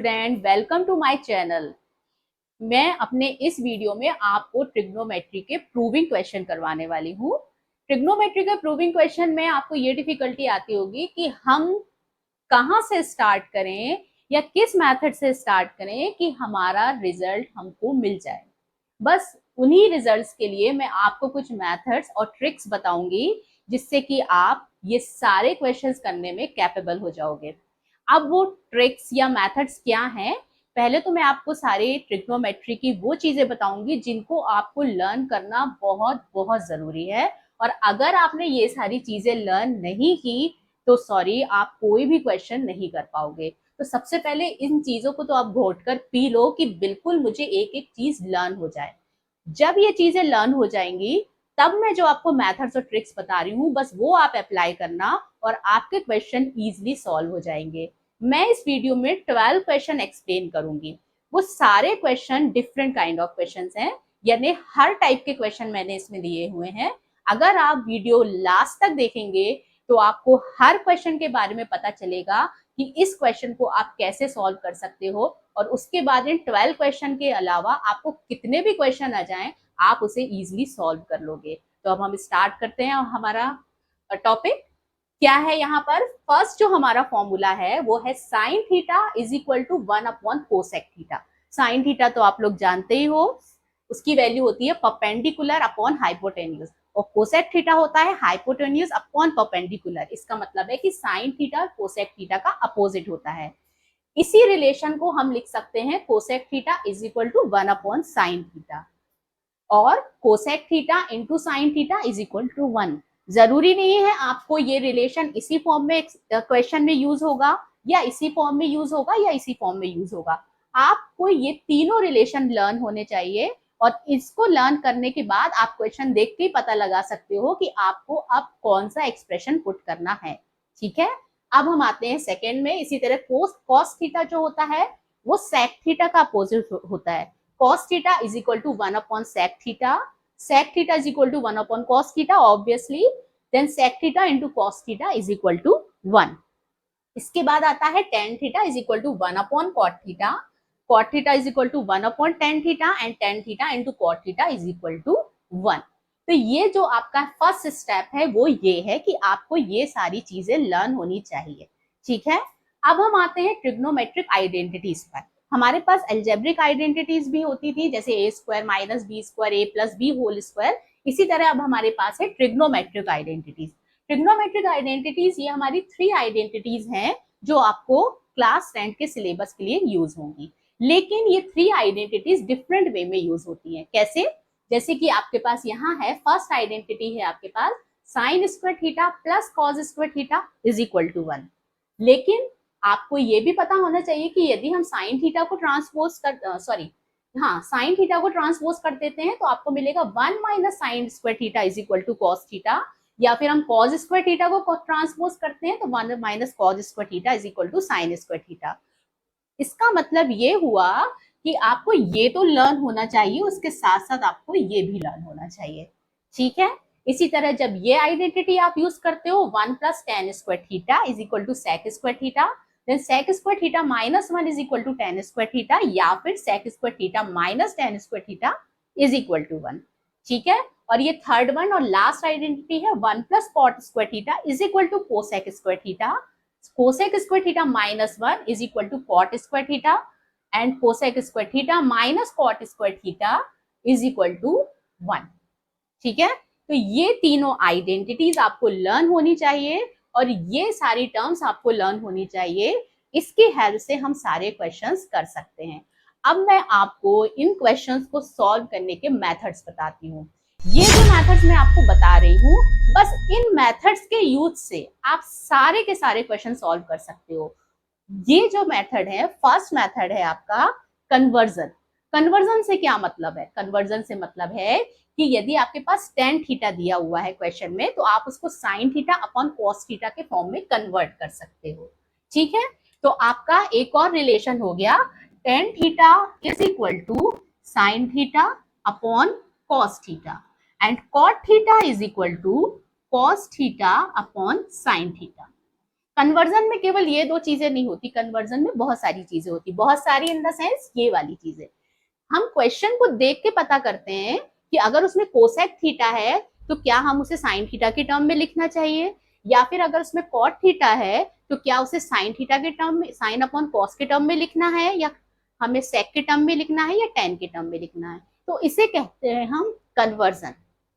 Student, welcome to my channel. मैं अपने इस वीडियो में आपको ट्रिग्नोमेट्री के प्रूविंग क्वेश्चन करवाने वाली हूँ। ट्रिग्नोमेट्री के प्रूविंग क्वेश्चन में आपको ये डिफिकल्टी आती होगी कि हम कहाँ से स्टार्ट करें या किस मेथड से स्टार्ट करें कि हमारा रिजल्ट हमको मिल जाए। बस उन्हीं रिजल्ट्स के लिए मैं आपको कुछ मेथड्स और ट्रिक्स बताऊंगी जिससे कि आप ये सारे क्वेश्चंस करने में कैपेबल हो जाओगे। अब वो ट्रिक्स या मेथड्स क्या हैं? पहले तो मैं आपको सारे ट्रिग्नोमेट्री की वो चीजें बताऊंगी जिनको आपको लर्न करना बहुत बहुत जरूरी है। और अगर आपने ये सारी चीजें लर्न नहीं की तो सॉरी, आप कोई भी क्वेश्चन नहीं कर पाओगे। तो सबसे पहले इन चीजों को तो आप घोट कर पी लो कि बिल्कुल मुझे एक एक चीज लर्न हो जाए। जब ये चीजें लर्न हो जाएंगी तब मैं जो आपको मेथड्स और ट्रिक्स बता रही हूँ बस वो आप अप्लाई करना और आपके क्वेश्चन इजीली सॉल्व हो जाएंगे। मैं इस वीडियो में 12 क्वेश्चन एक्सप्लेन करूंगी। वो सारे question different kind of question हैं, यानी हर टाइप के क्वेश्चन मैंने इसमें दिए हुए हैं। अगर आप वीडियो लास्ट तक देखेंगे तो आपको हर क्वेश्चन के बारे में पता चलेगा कि इस क्वेश्चन को आप कैसे सॉल्व कर सकते हो, और उसके बाद इन 12 क्वेश्चन के अलावा आपको कितने भी क्वेश्चन आ जाएं आप उसे इजीली सॉल्व कर लोगे। तो अब हम स्टार्ट करते हैं। हमारा टॉपिक क्या है यहाँ पर? फर्स्ट जो हमारा फॉर्मूला है वो है sine theta is equal to 1 upon cosec theta. Sine theta तो आप लोग जानते ही हो, उसकी वैल्यू होती है परपेंडिकुलर अपॉन हाइपोटेन्यूज, और कोसेक थीटा होता है हाइपोटेन्यूज अपॉन परपेंडिकुलर। इसका मतलब है कि साइन थीटा कोसेक थीटा का अपोजिट होता है। इसी रिलेशन को हम लिख सकते हैं cosec theta is equal to 1 upon sine theta, और cosec theta into sine theta is equal to 1। जरूरी नहीं है आपको ये रिलेशन इसी फॉर्म में क्वेश्चन में यूज होगा या इसी फॉर्म में यूज होगा या इसी फॉर्म में यूज होगा। आपको ये तीनों रिलेशन लर्न होने चाहिए, और इसको लर्न करने के बाद आप क्वेश्चन देख के पता लगा सकते हो कि आपको अब कौन सा एक्सप्रेशन पुट करना है। ठीक है, अब हम आते हैं सेकेंड में। इसी तरह कॉस थीटा जो होता है वो सेक थीटा का अपोजिट होता है। cos theta is equal to 1 upon sec theta is equal to 1 upon cos theta obviously, then sec theta into cos theta is equal to 1। इसके बाद आता है tan theta is equal to 1 upon cot theta is equal to 1 upon tan theta, and tan theta into cot theta is equal to 1। तो ये जो आपका first step है वो ये है कि आपको ये सारी चीजें लर्न होनी चाहिए। ठीक है, अब हम आते हैं ट्रिग्नोमेट्रिक आइडेंटिटीज पर। हमारे पास एल्जेब्रिक आइडेंटिटीज भी होती थी, जैसे ए square minus B square a plus B whole square. इसी तरह अब हमारे पास है ट्रिग्नोमेट्रिक आइडेंटिटीज। ट्रिग्नोमेट्रिक आइडेंटिटीज ये हमारी 3 आइडेंटिटीज हैं जो आपको क्लास 10 के सिलेबस के लिए यूज होंगी। लेकिन ये 3 आइडेंटिटीज डिफरेंट वे में यूज होती हैं। कैसे? जैसे कि आपके पास यहाँ है, फर्स्ट आइडेंटिटी है आपके पास sine square theta plus cos square theta is equal to 1। लेकिन आपको ये भी पता होना चाहिए कि यदि हम साइन थीटा को ट्रांसपोज कर साइन थीटा को ट्रांसपोज कर देते हैं तो आपको मिलेगा 1 minus sine square theta is equal to cos theta, या फिर हम कॉस स्क्वायर थीटा को ट्रांसपोज करते हैं तो 1 minus cos square theta is equal to sine square theta. इसका मतलब ये हुआ कि आपको ये तो लर्न होना चाहिए, उसके साथ साथ आपको ये भी लर्न होना चाहिए। ठीक है, इसी तरह जब ये आइडेंटिटी आप यूज करते हो 1 plus tan square theta is equal to sec square theta, then sec square theta minus 1 is equal to tan square theta, या फिर sec square theta minus tan square theta is equal to 1। ठीक है, और ये third one और last identity है 1 plus cot square theta is equal to cosec square theta. Cosec square theta minus 1 is equal to cot square theta, and cosec square theta minus cot square theta is equal to 1। ठीक है, तो ये तीनों identities आपको learn होनी चाहिए, और ये सारी टर्म्स आपको लर्न होनी चाहिए। इसकी हेल्प से हम सारे क्वेश्चंस कर सकते हैं। अब मैं आपको इन क्वेश्चंस को सॉल्व करने के मेथड्स बताती हूँ। ये जो मेथड्स मैं आपको बता रही हूँ, बस इन मेथड्स के यूज से आप सारे के सारे क्वेश्चन सॉल्व कर सकते हो। ये जो मेथड है, फर्स्ट मेथड है आपका कन्वर्जन। कन्वर्जन से क्या मतलब है? कन्वर्जन से मतलब है कि यदि आपके पास टेन थीटा दिया हुआ है क्वेश्चन में तो आप उसको sign theta upon cos theta के फॉर्म में कन्वर्ट कर सकते हो। ठीक है, तो आपका एक और रिलेशन हो गया tan theta is equal to sine theta upon cos theta, and cot theta is equal to cos theta upon sine theta. Conversion में केवल ये दो चीजें नहीं होती, कन्वर्जन में बहुत सारी चीजें होती, बहुत सारी इन द सेंस ये वाली चीजें। हम क्वेश्चन को देख के पता करते हैं कि अगर उसमें कोसेक थीटा है तो क्या हम उसे साइन थीटा के टर्म में लिखना चाहिए, या फिर अगर उसमें कॉट थीटा है तो क्या उसे साइन थीटा के टर्म में, साइन अपॉन कॉस के टर्म में लिखना है, या हमें सेक के टर्म में लिखना है, या टेन के टर्म में लिखना है। तो इसे कहते हैं हम कन्वर्जन।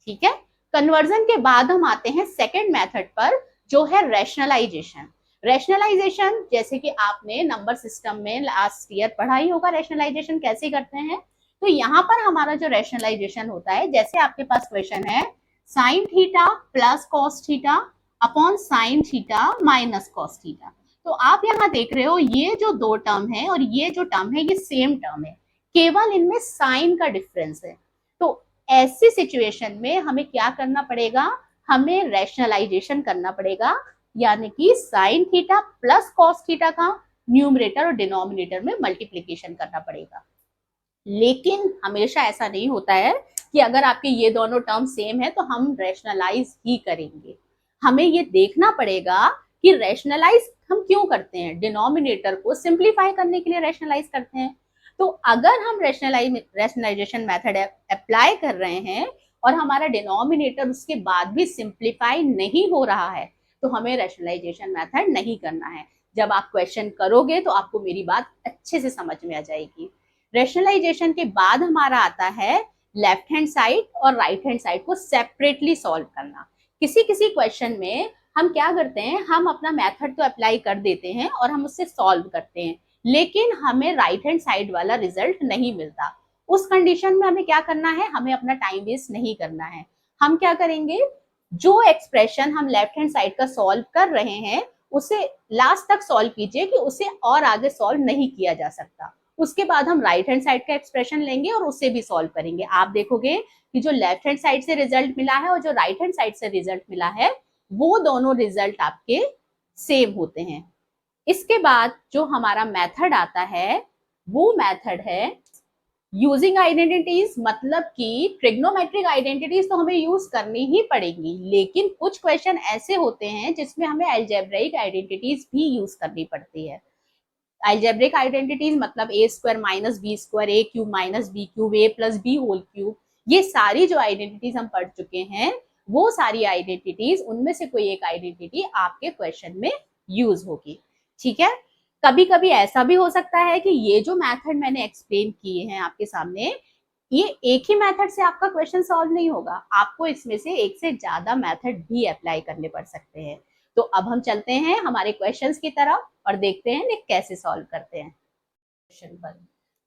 ठीक है, कन्वर्जन के बाद हम आते हैं सेकेंड मेथड पर, जो है रैशनलाइजेशन। रैशनलाइजेशन जैसे कि आपने नंबर सिस्टम में लास्ट ईयर पढ़ाई होगा, रैशनलाइजेशन कैसे करते हैं। तो यहाँ पर हमारा जो रैशनलाइजेशन होता है, जैसे आपके पास क्वेश्चन है sine theta plus cos theta upon sine theta minus cos theta. तो आप यहाँ देख रहे हो ये जो दो टर्म है और ये जो टर्म है ये सेम टर्म है, केवल इनमें साइन का डिफरेंस है। तो ऐसी सिचुएशन में हमें क्या करना पड़ेगा, हमें रैशनलाइजेशन करना पड़ेगा, यानी कि sine theta plus cos theta का न्यूमरेटर और डिनोमिनेटर में मल्टीप्लीकेशन करना पड़ेगा। लेकिन हमेशा ऐसा नहीं होता है कि अगर आपके ये दोनों टर्म सेम है तो हम रैशनलाइज ही करेंगे। हमें ये देखना पड़ेगा कि रैशनलाइज हम क्यों करते हैं, डिनोमिनेटर को सिंप्लीफाई करने के लिए रैशनलाइज करते हैं। तो अगर हम रैशनलाइजेशन मेथड अप्लाई कर रहे हैं और हमारा डिनोमिनेटर उसके बाद भी सिंप्लीफाई नहीं हो रहा है तो हमें रैशनलाइजेशन मेथड नहीं करना है। जब आप क्वेश्चन करोगे तो आपको मेरी बात अच्छे से समझ में आ जाएगी। रैशनलाइजेशन के बाद हमारा आता है लेफ्ट हैंड साइड और राइट हैंड साइड को सेपरेटली सॉल्व करना। किसी किसी क्वेश्चन में हम क्या करते हैं, हम अपना मेथड तो अप्लाई कर देते हैं और हम उससे सॉल्व करते हैं, लेकिन हमें राइट हैंड साइड वाला रिजल्ट नहीं मिलता। उस कंडीशन में हमें क्या करना है, हमें अपना टाइम वेस्ट नहीं करना है। हम क्या करेंगे, जो एक्सप्रेशन हम लेफ्ट हैंड साइड का सॉल्व कर रहे हैं उसे लास्ट तक सॉल्व कीजिए कि उसे और आगे सॉल्व नहीं किया जा सकता। उसके बाद हम राइट हैंड साइड का एक्सप्रेशन लेंगे और उससे भी सॉल्व करेंगे। आप देखोगे कि जो लेफ्ट हैंड साइड से रिजल्ट मिला है और जो राइट हैंड साइड से रिजल्ट मिला है वो दोनों रिजल्ट आपके सेम होते हैं। इसके बाद जो हमारा मेथड आता है वो मेथड है यूजिंग आइडेंटिटीज, मतलब कि ट्रिग्नोमेट्रिक आइडेंटिटीज तो हमें यूज करनी ही पड़ेगी, लेकिन कुछ क्वेश्चन ऐसे होते हैं जिसमें हमें अलजेब्रिक आइडेंटिटीज भी यूज करनी पड़ती है। अलजेब्रिक आइडेंटिटीज मतलब ए स्क्वायर माइनस बी स्क्वायर, ए क्यूब माइनस बी क्यूब, ए प्लस बी होल क्यूब, ये सारी जो आइडेंटिटीज हम पढ़ चुके हैं वो सारी आइडेंटिटीज, उनमें से कोई एक आइडेंटिटी आपके क्वेश्चन में यूज होगी। ठीक है, कभी कभी ऐसा भी हो सकता है कि ये जो मेथड मैंने एक्सप्लेन किए हैं आपके सामने, ये एक ही मेथड से आपका क्वेश्चन सॉल्व नहीं होगा, आपको इसमें से एक से ज्यादा मेथड भी अप्लाई करने पड़ सकते हैं। तो अब हम चलते हैं हमारे क्वेश्चंस की तरफ और देखते हैं कैसे सॉल्व करते हैं। क्वेश्चन पर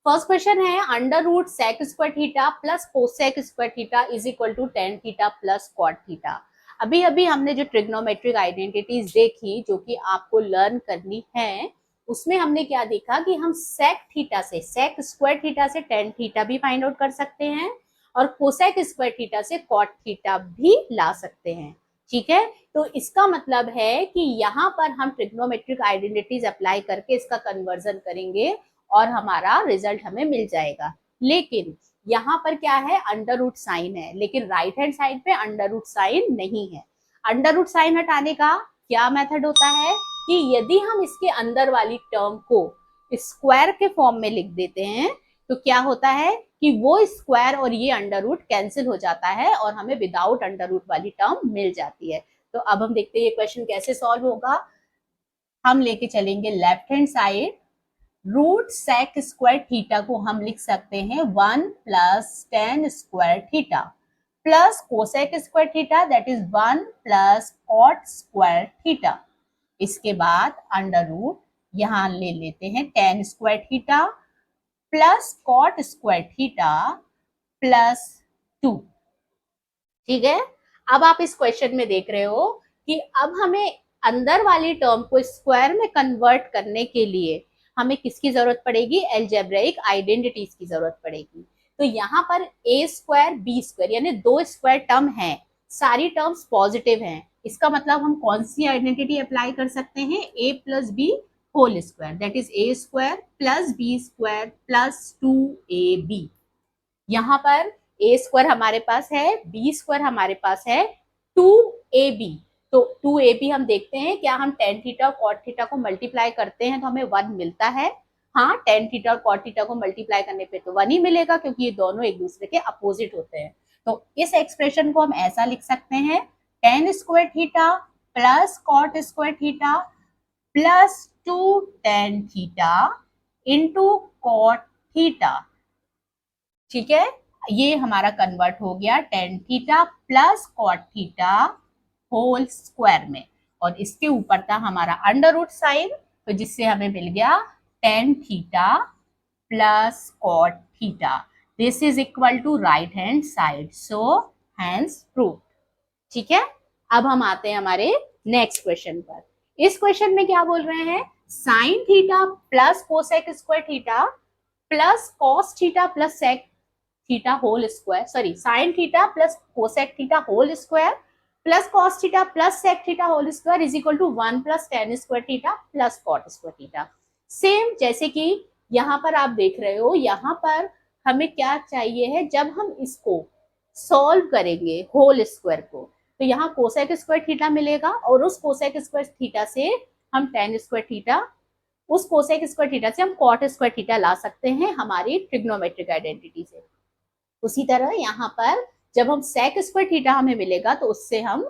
फर्स्ट क्वेश्चन है under root sec square theta plus cosec square theta is equal to tan theta plus cot theta. अभी अभी हमने जो ट्रिग्नोमेट्रिक आइडेंटिटीज देखी जो कि आपको लर्न करनी है, उसमें हमने क्या देखा कि हम सेक थीटा से, सेक स्क्वायर थीटा से टेन थीटा भी फाइंड आउट कर सकते हैं और कोसेक स्क्वायर थीटा से कॉट थीटा भी ला सकते हैं। ठीक है, तो इसका मतलब है कि यहाँ पर हम ट्रिग्नोमेट्रिक आइडेंटिटीज अप्लाई करके इसका कन्वर्जन करेंगे और हमारा रिजल्ट हमें मिल जाएगा। लेकिन यहाँ पर क्या है, अंडर रूट साइन है, लेकिन राइट हैंड साइड पे अंडर रूट साइन नहीं है। अंडर रूट साइन हटाने का क्या मेथड होता है कि यदि हम इसके अंदर वाली टर्म को स्क्वायर के फॉर्म में लिख देते हैं तो क्या होता है कि वो स्क्वायर और ये अंडर रूट कैंसिल हो जाता है और हमें विदाउट अंडर रूट वाली टर्म मिल जाती है। तो अब हम देखते हैं ये क्वेश्चन कैसे सॉल्व होगा। हम लेके चलेंगे left hand side, root sec square theta को हम लिख सकते हैं 1 plus tan square theta plus cosec square theta that is 1 plus cot square theta. इसके बाद अंडर रूट यहां ले लेते हैं tan square theta plus cot square theta plus 2। ठीक है, अब आप इस क्वेश्चन में देख रहे हो कि अब हमें अंदर वाली टर्म को स्क्वायर में कन्वर्ट करने के लिए हमें किसकी जरूरत पड़ेगी, अलजेब्रिक आइडेंटिटीज की जरूरत पड़ेगी। तो यहाँ पर ए स्क्वायर बी स्क्वायर यानी दो स्क्वायर टर्म है, सारी टर्म्स पॉजिटिव हैं, इसका मतलब हम कौन सी आइडेंटिटी अप्लाई कर सकते हैं, A plus B whole square that is A square plus B square plus 2ab। यहाँ पर ए स्क्वायर हमारे पास है, बी स्क्वायर हमारे पास है 2ab, तो 2ab हम देखते हैं, क्या हम tan थीटा और cot थीटा को मल्टीप्लाई करते हैं तो हमें 1 मिलता है। हाँ, tan थीटा और cot थीटा को मल्टीप्लाई करने पे तो 1 ही मिलेगा, क्योंकि ये दोनों एक दूसरे के अपोजिट होते हैं। तो इस एक्सप्रेशन को हम ऐसा लिख सकते हैं, tan square theta plus cot square theta plus 2 tan theta into cot theta. ठीक है, ये हमारा कन्वर्ट हो गया tan theta plus cot theta whole square में, और इसके ऊपर था हमारा अंडर रूट साइन, तो जिससे हमें मिल गया tan theta plus cot theta. This is equal to right hand side, so hence prove. ठीक है, अब हम आते हैं हमारे नेक्स्ट क्वेश्चन पर। इस क्वेश्चन में क्या बोल रहे हैं, sine theta plus cosec square theta plus cos theta plus sec theta whole square, sorry sine theta plus cosec theta whole square plus cos theta plus sec theta whole square is equal to 1 plus tan square theta plus cot square theta. Same जैसे कि यहाँ पर आप देख रहे हो, यहाँ पर हमें क्या चाहिए है, जब हम इसको सॉल्व करेंगे होल स्क्वायर को, तो यहाँ कोसेक स्क्वायर थीटा मिलेगा, और उस कोसेक स्क्वायर थीटा से हम tan स्क्वायर थीटा, उस कोसेक स्क्वायर थीटा से हम कॉट स्क्वायर थीटा ला सकते हैं हमारी ट्रिग्नोमेट्रिक आइडेंटिटी से। उसी तरह यहाँ पर जब हम सेक स्क्वायर थीटा हमें मिलेगा, तो उससे हम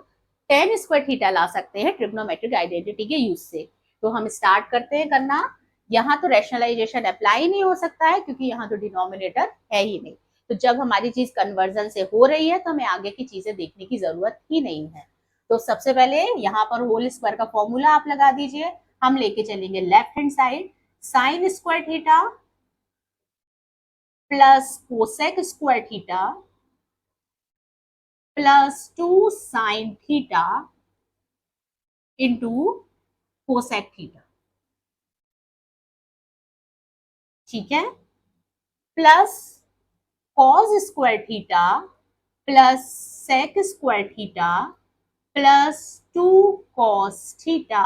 tan स्क्वायर थीटा ला सकते हैं ट्रिग्नोमेट्रिक आइडेंटिटी के यूज से। तो हम स्टार्ट करते हैं करना। यहाँ तो रैशनलाइजेशन अप्लाई नहीं हो सकता है, क्योंकि यहाँ तो डिनोमिनेटर है ही नहीं। तो जब हमारी चीज कन्वर्जन से हो रही है, तो हमें आगे की चीजें देखने की जरूरत ही नहीं है। तो सबसे पहले यहाँ पर होल स्क्वायर का फॉर्मूला आप लगा दीजिए। हम लेके चलेंगे left hand side, sine square theta plus cosec square theta plus 2 sine theta into cosec theta. ठीक है, plus cos square theta plus sec square theta plus 2 cos theta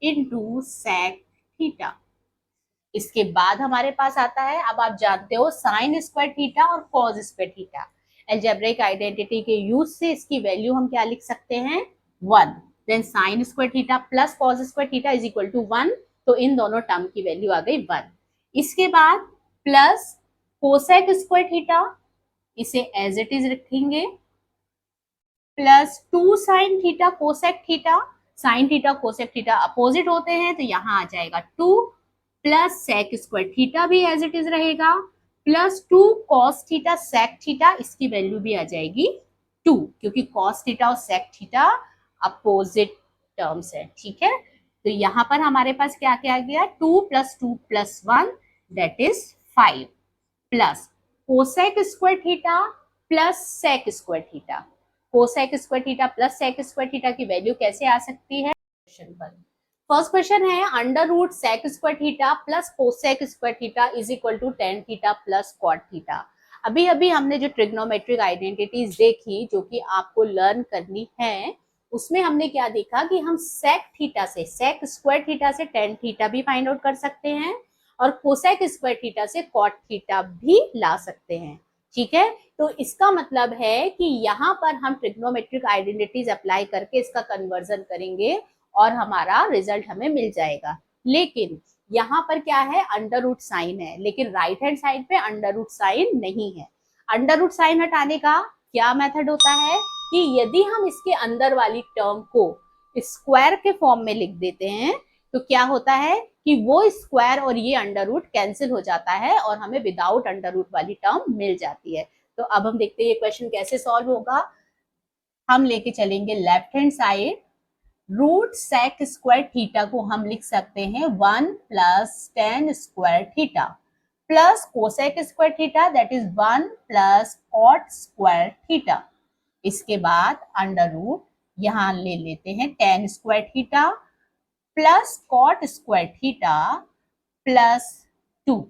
into sec theta. इसके बाद हमारे पास आता है, अब आप जानते हो साइन स्क्वायर थीटा और cos square theta, algebraic identity के यूज से इसकी वैल्यू हम क्या लिख सकते हैं, 1। Then sine square theta plus cos square theta is equal to 1, तो इन दोनों टर्म की वैल्यू आ गई 1। इसके बाद प्लस कोसेक स्क्वायर थीटा, इसे एज इट इज रखेंगे, plus 2 sine theta cosec theta, sine theta cosec theta opposite होते हैं, तो यहाँ आ जाएगा 2 प्लस सेक स्क्वायर थीटा भी एज इट इज रहेगा, plus 2 cos theta sec theta, इसकी वैल्यू भी आ जाएगी 2, क्योंकि कॉस थीटा और सेक थीटा अपोजिट टर्म्स है। ठीक है, तो यहाँ पर हमारे पास क्या क्या आ गया, 2 plus 2 plus 1 that is 5, plus cosec square theta plus sec square theta, cosec square theta plus sec square theta की वैल्यू कैसे आ सकती है क्वेश्चन पर। फर्स्ट क्वेश्चन है under root sec square theta plus cosec square theta is equal to tan theta plus cot theta. अभी अभी हमने जो ट्रिग्नोमेट्रिक आइडेंटिटीज देखी, जो कि आपको लर्न करनी है, उसमें हमने क्या देखा कि हम सेक थीटा से, सेक स्क्वायर थीटा से tan थीटा भी फाइंड आउट कर सकते हैं, और कोसेक स्क्वायर थीटा से कॉट थीटा भी ला सकते हैं। ठीक है, तो इसका मतलब है कि यहाँ पर हम ट्रिग्नोमेट्रिक आइडेंटिटीज अप्लाई करके इसका कन्वर्जन करेंगे और हमारा रिजल्ट हमें मिल जाएगा। लेकिन यहाँ पर क्या है, अंडर रूट साइन है, लेकिन राइट हैंड साइड पे अंडर रूट साइन नहीं है। अंडर रूट साइन हटाने का क्या मेथड होता है कि यदि हम इसके अंदर वाली टर्म को स्क्वायर के फॉर्म में लिख देते हैं, तो क्या होता है कि वो स्क्वायर और ये अंडर रूट कैंसिल हो जाता है और हमें विदाउट अंडर रूट वाली टर्म मिल जाती है। तो अब हम देखते हैं ये क्वेश्चन कैसे सॉल्व होगा। हम लेके चलेंगे left hand side, root sec square theta को हम लिख सकते हैं 1 plus tan square theta plus cosec square theta that is 1 plus cot square theta. इसके बाद अंडर रूट यहाँ ले लेते हैं tan square theta plus cot square theta plus 2।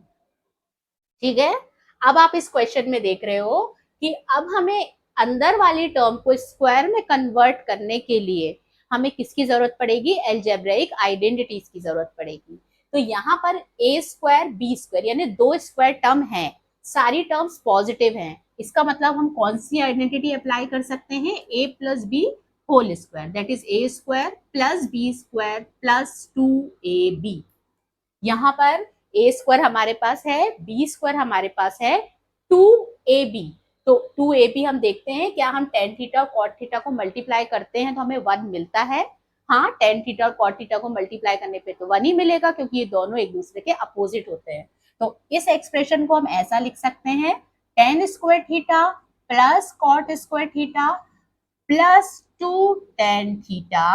ठीक है, अब आप इस क्वेश्चन में देख रहे हो कि अब हमें अंदर वाली टर्म को स्क्वायर में कन्वर्ट करने के लिए हमें किसकी जरूरत पड़ेगी, अलजेब्रिक आइडेंटिटीज की जरूरत पड़ेगी। तो यहाँ पर a स्क्वायर b स्क्वायर यानी 2 स्क्वायर टर्म है, सारी टर्म्स पॉजिटिव हैं, इसका मतलब हम कौन सी आइडेंटिटी अप्लाई कर सकते हैं, a plus B whole square that is A square plus B square plus 2ab। यहाँ पर ए स्क्वायर हमारे पास है, बी स्क्वायर हमारे पास है, 2ab। तो 2ab हम देखते हैं क्या हम टेन थीटा और कॉट थीटा को मल्टीप्लाई करते हैं तो हमें 1 मिलता है। हाँ, टेन थीटा और कॉट थीटा को मल्टीप्लाई करने पे तो 1 ही मिलेगा क्योंकि ये दोनों एक दूसरे के अपोजिट होते हैं। तो इस एक्सप्रेशन को हम ऐसा लिख सकते हैं, tan square theta plus cot square theta plus 2 tan theta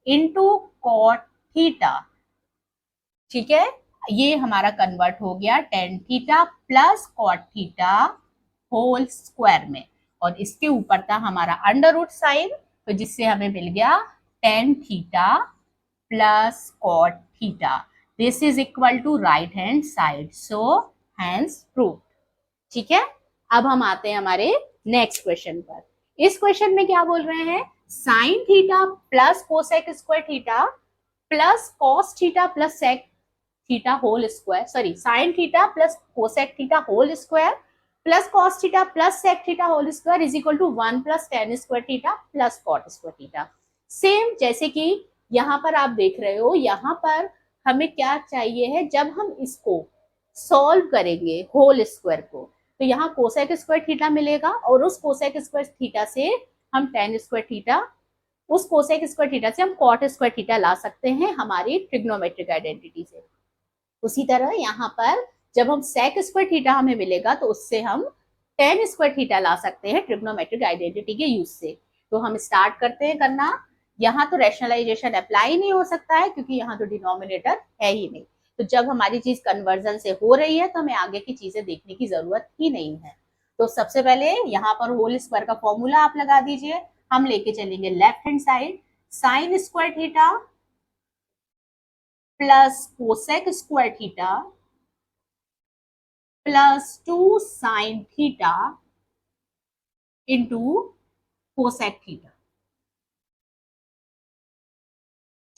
into cot theta. ठीक है, ये हमारा कन्वर्ट हो गया tan theta plus cot theta whole square में, और इसके ऊपर था हमारा अंडर रूट साइन, तो जिससे हमें मिल गया tan theta plus cot theta. This is equal to right hand side, so hence proved. ठीक है, अब हम आते हैं हमारे नेक्स्ट क्वेश्चन पर। इस क्वेश्चन में क्या बोल रहे हैं, sine theta plus cosec square theta plus cos theta plus sec theta whole square, sorry sine theta plus cosec theta whole square plus cos theta plus sec theta whole square is equal to 1 plus tan square theta plus cot square theta. Same जैसे कि यहाँ पर आप देख रहे हो, यहाँ पर हमें क्या चाहिए है, जब हम इसको सॉल्व करेंगे होल स्क्वायर को तो यहाँ कोसेक स्क्वायर थीटा मिलेगा और उस कोसेक स्क्वायर थीटा से हम टेन स्क्वायर थीटा, उस कोसेक स्क्वायर थीटा से हम कॉट स्क्वायर थीटा ला सकते हैं हमारी ट्रिग्नोमेट्रिक आइडेंटिटी से। उसी तरह यहाँ पर जब हम सेक स्क्वायर थीटा हमें मिलेगा तो उससे हम टेन स्क्वायर थीटा ला सकते हैं ट्रिग्नोमेट्रिक आइडेंटिटी के यूज से। तो हम स्टार्ट करते हैं करना। यहाँ तो रैशनलाइजेशन अप्लाई नहीं हो सकता है क्योंकि यहाँ तो डिनोमिनेटर है ही नहीं। तो जब हमारी चीज कन्वर्जन से हो रही है तो हमें आगे की चीजें देखने की जरूरत ही नहीं है। तो सबसे पहले यहाँ पर होल स्क्वायर का फॉर्मूला आप लगा दीजिए। हम लेके चलेंगे left hand side, sine square theta plus cosec square theta plus 2 sine theta into cosec theta.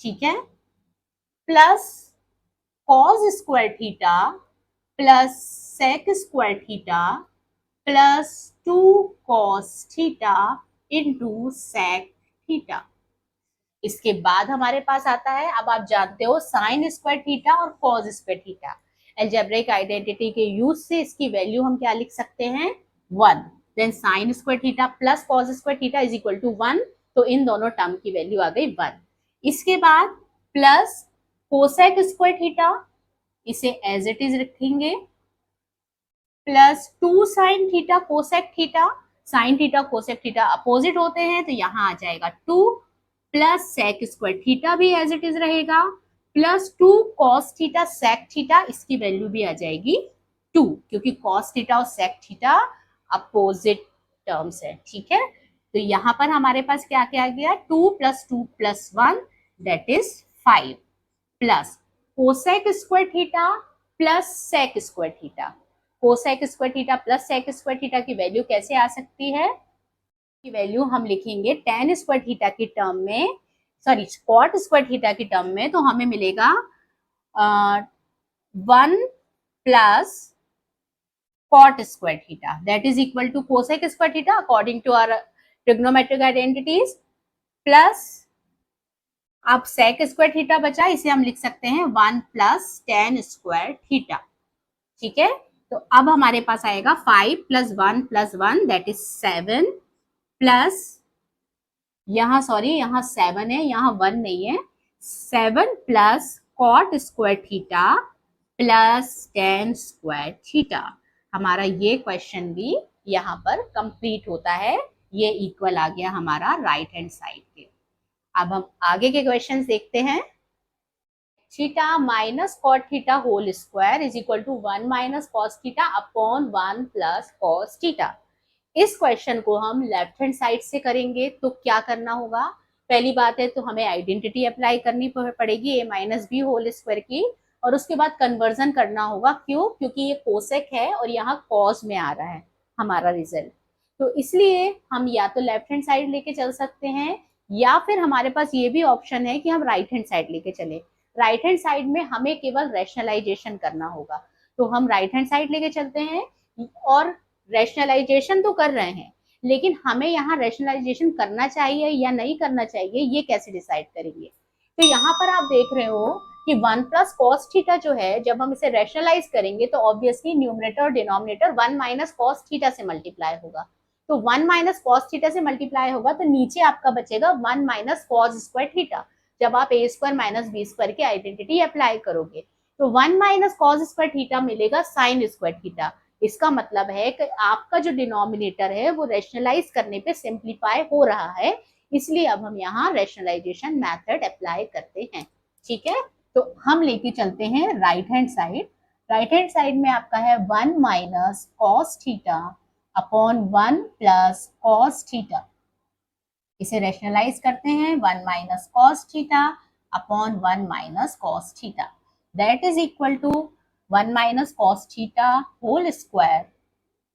ठीक है, plus cos square theta plus sec square theta plus 2 cos theta into sec theta. इसके बाद हमारे पास आता है, अब आप जानते हो साइन स्क्वायर थीटा और cos square theta, algebraic identity के यूज से इसकी वैल्यू हम क्या लिख सकते हैं, 1। Then sine square theta plus cos square theta is equal to 1, तो इन दोनों टर्म की वैल्यू आ गई 1। इसके बाद प्लस कोसेक स्क्वायर थीटा, इसे एज इट इज रखेंगे, plus 2 sine theta cosec theta, sine theta cosec theta opposite होते हैं तो यहाँ आ जाएगा 2, प्लस सेक स्क्वायर थीटा भी एज इट इज रहेगा, plus 2 cos theta sec theta, इसकी वैल्यू भी आ जाएगी 2 क्योंकि कॉस थीटा और सेक थीटा अपोजिट टर्म्स है। ठीक है, तो यहाँ पर हमारे पास क्या क्या आ गया, 2 plus 2 plus 1 that is 5, plus cosec square theta plus sec square theta. Cosec square theta plus sec square theta की वैल्यू कैसे आ सकती है, की वैल्यू हम लिखेंगे टेन स्क्वायर थीटा की टर्म में, सॉरी कॉट स्क्वायर थीटा की टर्म में, तो हमें मिलेगा 1 plus cot square theta that is equal to cosec square theta according to our trigonometric identities, plus अब सेक स्क्वायर थीटा बचा, इसे हम लिख सकते हैं 1 प्लस टेन स्क्वायर थीटा। ठीक है, तो अब हमारे पास आएगा 5 plus 1 plus 1 that is 7, plus यहाँ सॉरी यहाँ 7 है, यहाँ 1 नहीं है, 7 plus cot square theta plus tan square theta. हमारा ये क्वेश्चन भी यहाँ पर कंप्लीट होता है, ये इक्वल आ गया हमारा राइट हैंड साइड के। अब हम आगे के क्वेश्चन देखते हैं। Theta minus cot theta whole square is equal to 1 minus cos theta upon 1 plus cos theta. इस क्वेश्चन को हम लेफ्ट हैंड साइड से करेंगे तो क्या करना होगा, पहली बात है तो हमें आइडेंटिटी अप्लाई करनी पड़ेगी a minus B whole square की, और उसके बाद कन्वर्जन करना होगा। क्यों, क्योंकि ये कोसेक है और यहाँ कॉस में आ रहा है हमारा रिजल्ट, तो इसलिए हम या तो लेफ्ट हैंड साइड लेके चल सकते हैं या फिर हमारे पास ये भी ऑप्शन है कि हम राइट हैंड साइड लेके चले। राइट हैंड साइड में हमें केवल रैशनलाइजेशन करना होगा, तो हम राइट हैंड साइड लेके चलते हैं और रैशनलाइजेशन तो कर रहे हैं लेकिन हमें यहाँ रैशनलाइजेशन करना चाहिए या नहीं करना चाहिए, ये कैसे डिसाइड करेंगे? तो यहाँ पर आप देख रहे हो कि 1 प्लस कॉस थीटा जो है, जब हम इसे रैशनलाइज करेंगे तो ऑब्वियसली न्यूमरेटर और डिनोमिनेटर 1 माइनस कॉस थीटा से मल्टीप्लाई होगा। तो 1 माइनस कॉस थीटा से मल्टीप्लाई होगा तो नीचे आपका बचेगा 1 माइनस कॉस स्क्वायर थीटा, जब आप ए स्क्वायर माइनस बी स्क्वायर की आइडेंटिटी अप्लाई करोगे। तो 1 माइनस कॉस स्क्वायर थीटा मिलेगा साइन स्क्वायर थीटा। इसका मतलब है कि आपका जो डिनोमिनेटर है वो रैशनलाइज करने पे सिंप्लीफाई हो रहा है, इसलिए अब हम यहाँ रैशनलाइजेशन मेथड अप्लाई करते हैं। ठीक है, तो हम लेके चलते हैं right hand side. Right hand side में आपका है 1 minus cos theta upon 1 plus cos theta. इसे रैशनलाइज करते हैं, 1 minus cos theta upon 1 minus cos theta, that is equal to 1 minus cos theta whole square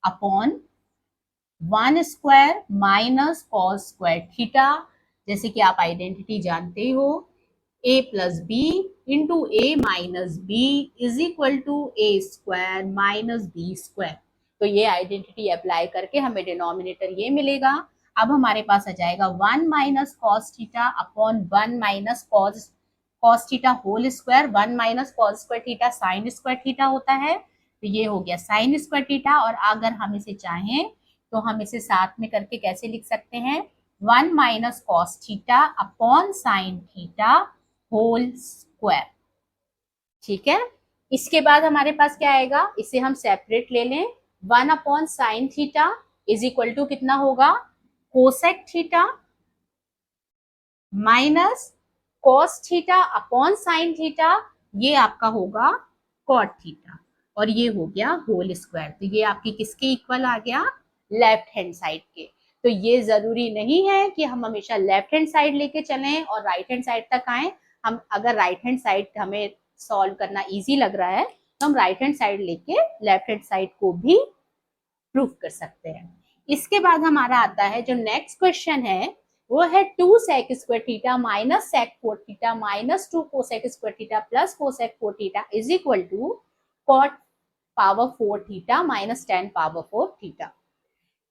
upon 1 square minus cos square theta. जैसे कि आप identity जानते हो, a plus b into a minus b is equal to A square minus B square. तो ये identity apply करके हमें denominator ये मिलेगा। अब हमारे पास आ जाएगा 1 minus cos theta upon 1 minus cos theta whole square. 1 minus cos square theta sine square theta होता है, तो ये हो गया साइन स्क्वायर थीटा। और अगर हम इसे चाहें तो हम इसे साथ में करके कैसे लिख सकते हैं, 1 minus cos theta upon sine theta whole square. ठीक है, इसके बाद हमारे पास क्या आएगा, इसे हम सेपरेट ले लें। 1 upon sine theta is equal to कितना होगा, cosec theta minus cos theta upon sine theta, ये आपका होगा कॉट थीटा, और ये हो गया होल स्क्वायर। तो ये आपकी किसके इक्वल आ गया, लेफ्ट हैंड साइड के। तो ये जरूरी नहीं है कि हम हमेशा लेफ्ट हैंड साइड लेके चलें और राइट हैंड साइड तक आए। हम अगर राइट हैंड साइड हमें सॉल्व करना इजी लग रहा है तो हम राइट हैंड साइड लेके लेफ्ट हैंड साइड को भी प्रूफ कर सकते हैं। इसके बाद हमारा आता है जो नेक्स्ट क्वेश्चन है, वो है 2 sec square theta minus sec 4 theta minus 2 cosec square theta plus cosec 4 theta is equal to cot power 4 theta minus 10 power 4 theta.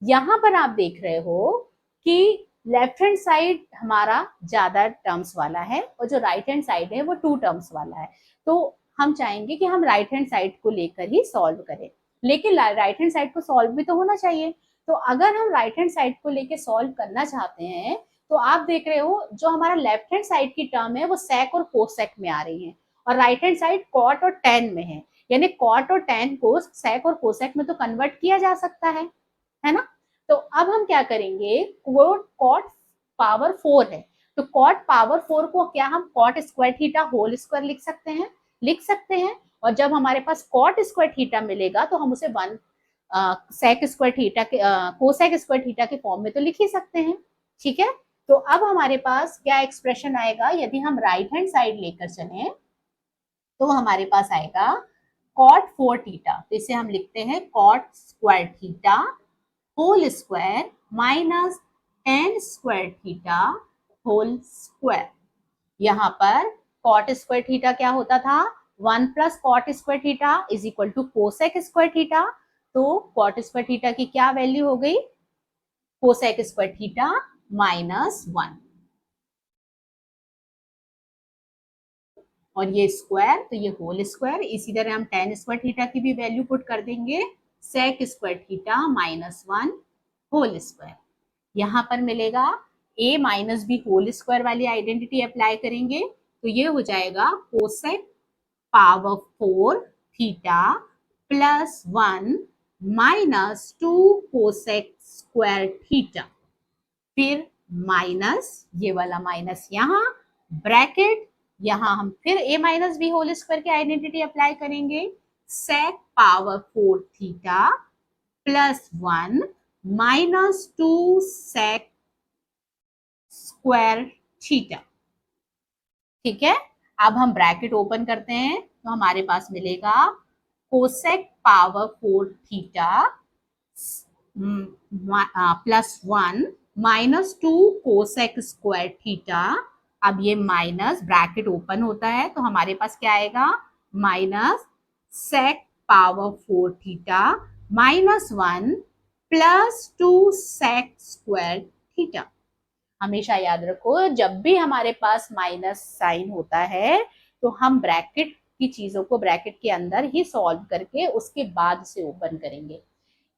यहाँ पर आप देख रहे हो कि लेफ्ट हैंड साइड हमारा ज्यादा टर्म्स वाला है और जो राइट हैंड साइड है वो 2 टर्म्स वाला है। तो हम चाहेंगे कि हम राइट हैंड साइड को लेकर ही सॉल्व करें, लेकिन राइट हैंड साइड को सॉल्व भी तो होना चाहिए। तो अगर हम राइट हैंड साइड को लेके सॉल्व करना चाहते हैं तो आप देख रहे हो जो हमारा लेफ्ट हैंड साइड की टर्म है वो सेक और कोसेक में आ रही है और राइट हैंड साइड कॉट और टेन में है, यानी कॉट और टेन को सेक और कोसेक में तो कन्वर्ट किया जा सकता है ना। तो अब हम क्या करेंगे, कॉट पावर 4 है तो कॉट पावर 4 को क्या हम cot square theta whole square लिख सकते हैं। और जब हमारे पास कॉट स्क्वायर थीटा मिलेगा तो हम उसे 1 सेक स्क्वायर थीटा के कोसेक स्क्वायर थीटा के फॉर्म में तो लिख ही सकते हैं। ठीक है, तो अब हमारे पास क्या एक्सप्रेशन आएगा, यदि हम राइट हैंड साइड लेकर चलें तो हमारे पास आएगा कॉट 4 थीटा, तो इसे हम लिखते हैं cot square theta whole square minus 10 square theta whole square. यहाँ पर कॉट स्क्वायर थीटा क्या होता था, 1 plus cot square theta is equal to cosec square theta. तो कॉट स्क्वायर थीटा की क्या वैल्यू हो गई, कोसेक स्क्वायर थीटा माइनस 1, और ये स्क्वायर तो ये होल स्क्वायर। इसी तरह हम 10 स्क्वायर थीटा की भी वैल्यू पुट कर देंगे, sec square theta minus 1 whole square. यहाँ पर मिलेगा a minus B whole square वाली आइडेंटिटी अप्लाई करेंगे तो ये हो जाएगा cosec power 4 theta plus 1 minus 2 cosec square theta, फिर माइनस ये वाला माइनस यहाँ ब्रैकेट, यहाँ हम फिर a minus B whole square की आइडेंटिटी अप्लाई करेंगे, sec power 4 theta plus 1 minus 2 sec square theta. ठीक है, अब हम ब्रैकेट ओपन करते हैं तो हमारे पास मिलेगा cosec power 4 theta plus 1 minus 2 cosec square theta. अब ये माइनस ब्रैकेट ओपन होता है तो हमारे पास क्या आएगा, minus sec power 4 theta minus 1 plus 2 sec square theta. हमेशा याद रखो, जब भी हमारे पास माइनस साइन होता है तो हम ब्रैकेट की चीजों को ब्रैकेट के अंदर ही सॉल्व करके उसके बाद से ओपन करेंगे।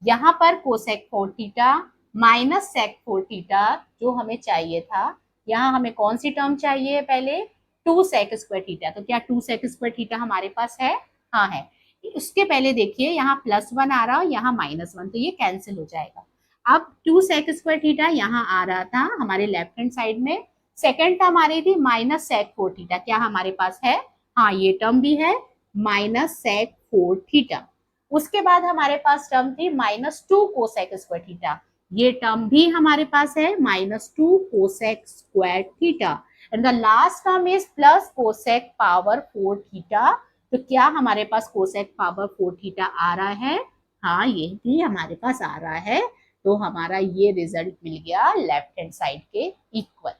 यहाँ पर cosec 4 theta minus sec 4 theta जो हमें चाहिए था, यहाँ हमें कौन सी टर्म चाहिए पहले, 2 सेक स्क्वायर थीटा। तो क्या 2 सेक स्क्वायर थीटा हमारे पास है? हाँ है। उसके पहले देखिए यहाँ +1 आ रहा है, यहाँ -1, तो ये कैंसिल हो जाएगा। अब 2 सेक स्क्वायर थीटा यहाँ आ रहा था हमारे लेफ्ट हैंड साइड में, सेकेंड टर्म आ रही थी माइनस सेक 4 थीटा, क्या हमारे पास है? हाँ ये टर्म भी है माइनस सेक 4 थीटा। उसके बाद हमारे पास टर्म थी -2 कोसेक स्क्वायर थीटा, ये टर्म भी हमारे पास है -2 cosec square theta. And the last term is plus cosec power 4 theta. तो क्या हमारे पास कोसेक पावर 4 थीटा आ रहा है? हाँ ये भी हमारे पास आ रहा है। तो हमारा ये रिजल्ट मिल गया लेफ्ट हैंड साइड के इक्वल।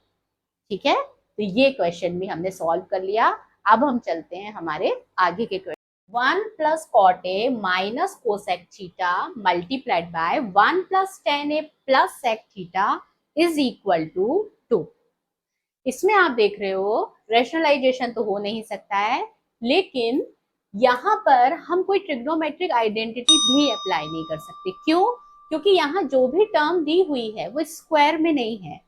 ठीक है, तो ये क्वेश्चन भी हमने सॉल्व कर लिया। अब हम चलते हैं हमारे आगे के question. 1 plus cot a minus cosec theta multiplied by 1 plus tan a plus sec theta is equal to 2। इसमें आप देख रहे हो रेशनलाइजेशन तो हो नहीं सकता है, लेकिन यहाँ पर हम कोई ट्रिग्नोमेट्रिक आइडेंटिटी भी अप्लाई नहीं कर सकते। क्यों? क्योंकि यहाँ जो भी टर्म दी हुई है वो स्क्वायर में नहीं है।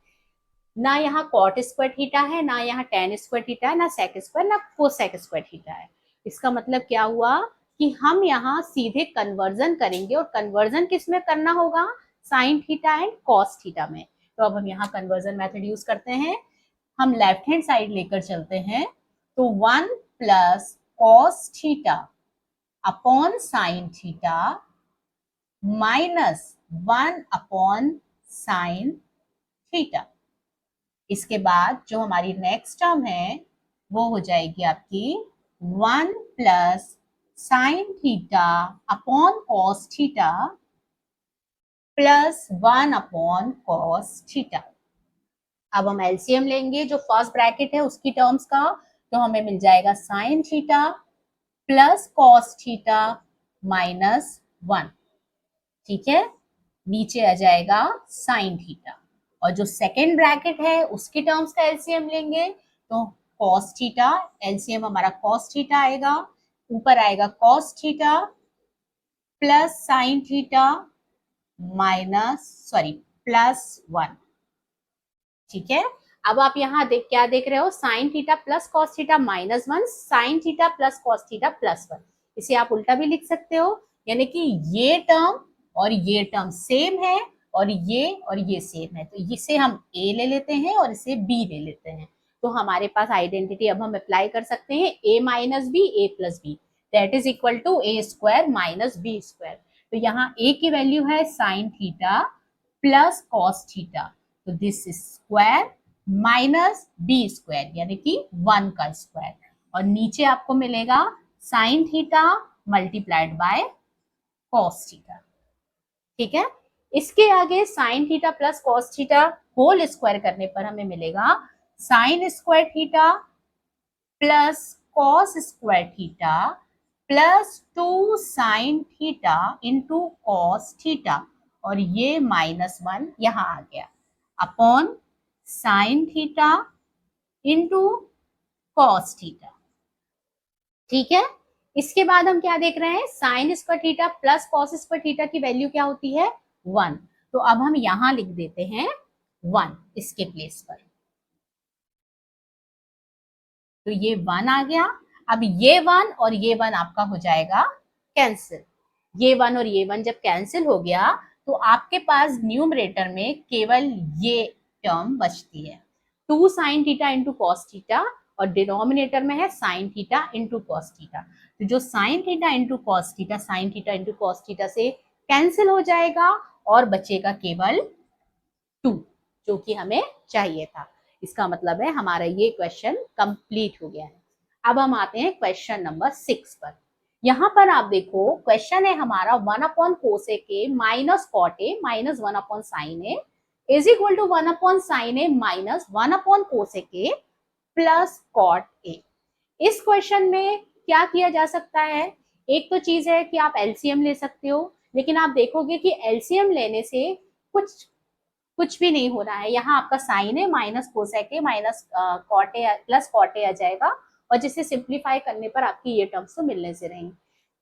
ना यहाँ कॉट स्क्वायर थीटा है, ना यहाँ टेन स्क्वायर थीटा है, ना सेक स्क्वायर, ना कोसेक स्क्वायर थीटा है। इसका मतलब क्या हुआ कि हम यहाँ सीधे कन्वर्जन करेंगे, और कन्वर्जन किस में करना होगा? Sine theta and cos theta में। तो अब हम यहाँ कन्वर्जन मेथड यूज करते हैं। हम लेफ्ट हैंड साइड लेकर चलते हैं, तो 1 plus cos theta upon sine theta minus 1 upon sine theta. इसके बाद जो हमारी नेक्स्ट टर्म है वो हो जाएगी आपकी 1 plus sign theta upon cos theta plus 1 upon cos theta. अब हम एलसीएम लेंगे जो फर्स्ट ब्रैकेट है उसकी टर्म्स का, तो हमें मिल जाएगा sign theta plus cos theta -1। ठीक है, नीचे आ जाएगा साइन थीटा, और जो सेकेंड ब्रैकेट है उसकी टर्म्स का एलसीएम लेंगे तो कॉस थीटा, एलसीएम हमारा कॉस थीटा आएगा, ऊपर आएगा cos theta plus sine theta +1। ठीक है, अब आप यहाँ क्या देख रहे हो, sign theta plus cos theta -1, sign theta plus cos theta +1। इसे आप उल्टा भी लिख सकते हो, यानी कि ये टर्म और ये टर्म सेम है और ये सेम है, तो इसे हम a ले लेते हैं और इसे b ले लेते हैं। तो हमारे पास आइडेंटिटी अब हम अप्लाई कर सकते हैं a minus B A plus B, that is equal to A square minus B square. तो यहाँ a की वैल्यू है sine theta plus cos theta, तो this square minus B square यानी कि 1 का स्क्वायर, और नीचे आपको मिलेगा sine theta multiplied by cos theta. ठीक है, इसके आगे sine theta plus cos theta whole square करने पर हमें मिलेगा sine square theta plus cos square theta plus 2 sine theta into cos theta, और ये -1 यहाँ आ गया upon sine theta into cos theta. ठीक है, इसके बाद हम क्या देख रहे हैं, sign square theta plus cos square theta की वैल्यू क्या होती है? 1। तो अब हम यहां लिख देते हैं 1 इसके प्लेस पर, तो ये 1 आ गया। अब ये 1 और ये 1 आपका हो जाएगा कैंसिल। ये 1 और ये 1 जब कैंसिल हो गया तो आपके पास न्यूमरेटर में केवल ये टर्म बचती है, 2 sine theta into cos theta, और डिनोमिनेटर में है sine theta into cos theta. तो जो sign theta into cos theta sine theta into cos theta से कैंसिल हो जाएगा और बचेगा केवल 2, जो कि हमें चाहिए था। इसका मतलब है हमारा ये क्वेश्चन कंप्लीट हो गया है। अब हम आते हैं क्वेश्चन नंबर 6 पर। यहाँ पर आप देखो क्वेश्चन है हमारा 1 upon cosec A minus cot a minus 1 upon sine a is equal to 1 upon sine a minus 1 upon cosec A plus cot a. इस क्वेश्चन में क्या किया जा सकता है, एक तो चीज है कि आप एलसीएम ले सकते हो, लेकिन आप देखोगे कि एलसीएम लेने से कुछ भी नहीं हो रहा है। यहाँ आपका साइन है minus cosec A minus cot A plus cot A आ जाएगा, और जिसे सिंप्लीफाई करने पर आपकी ये टर्म्स तो मिलने से रहेंगी।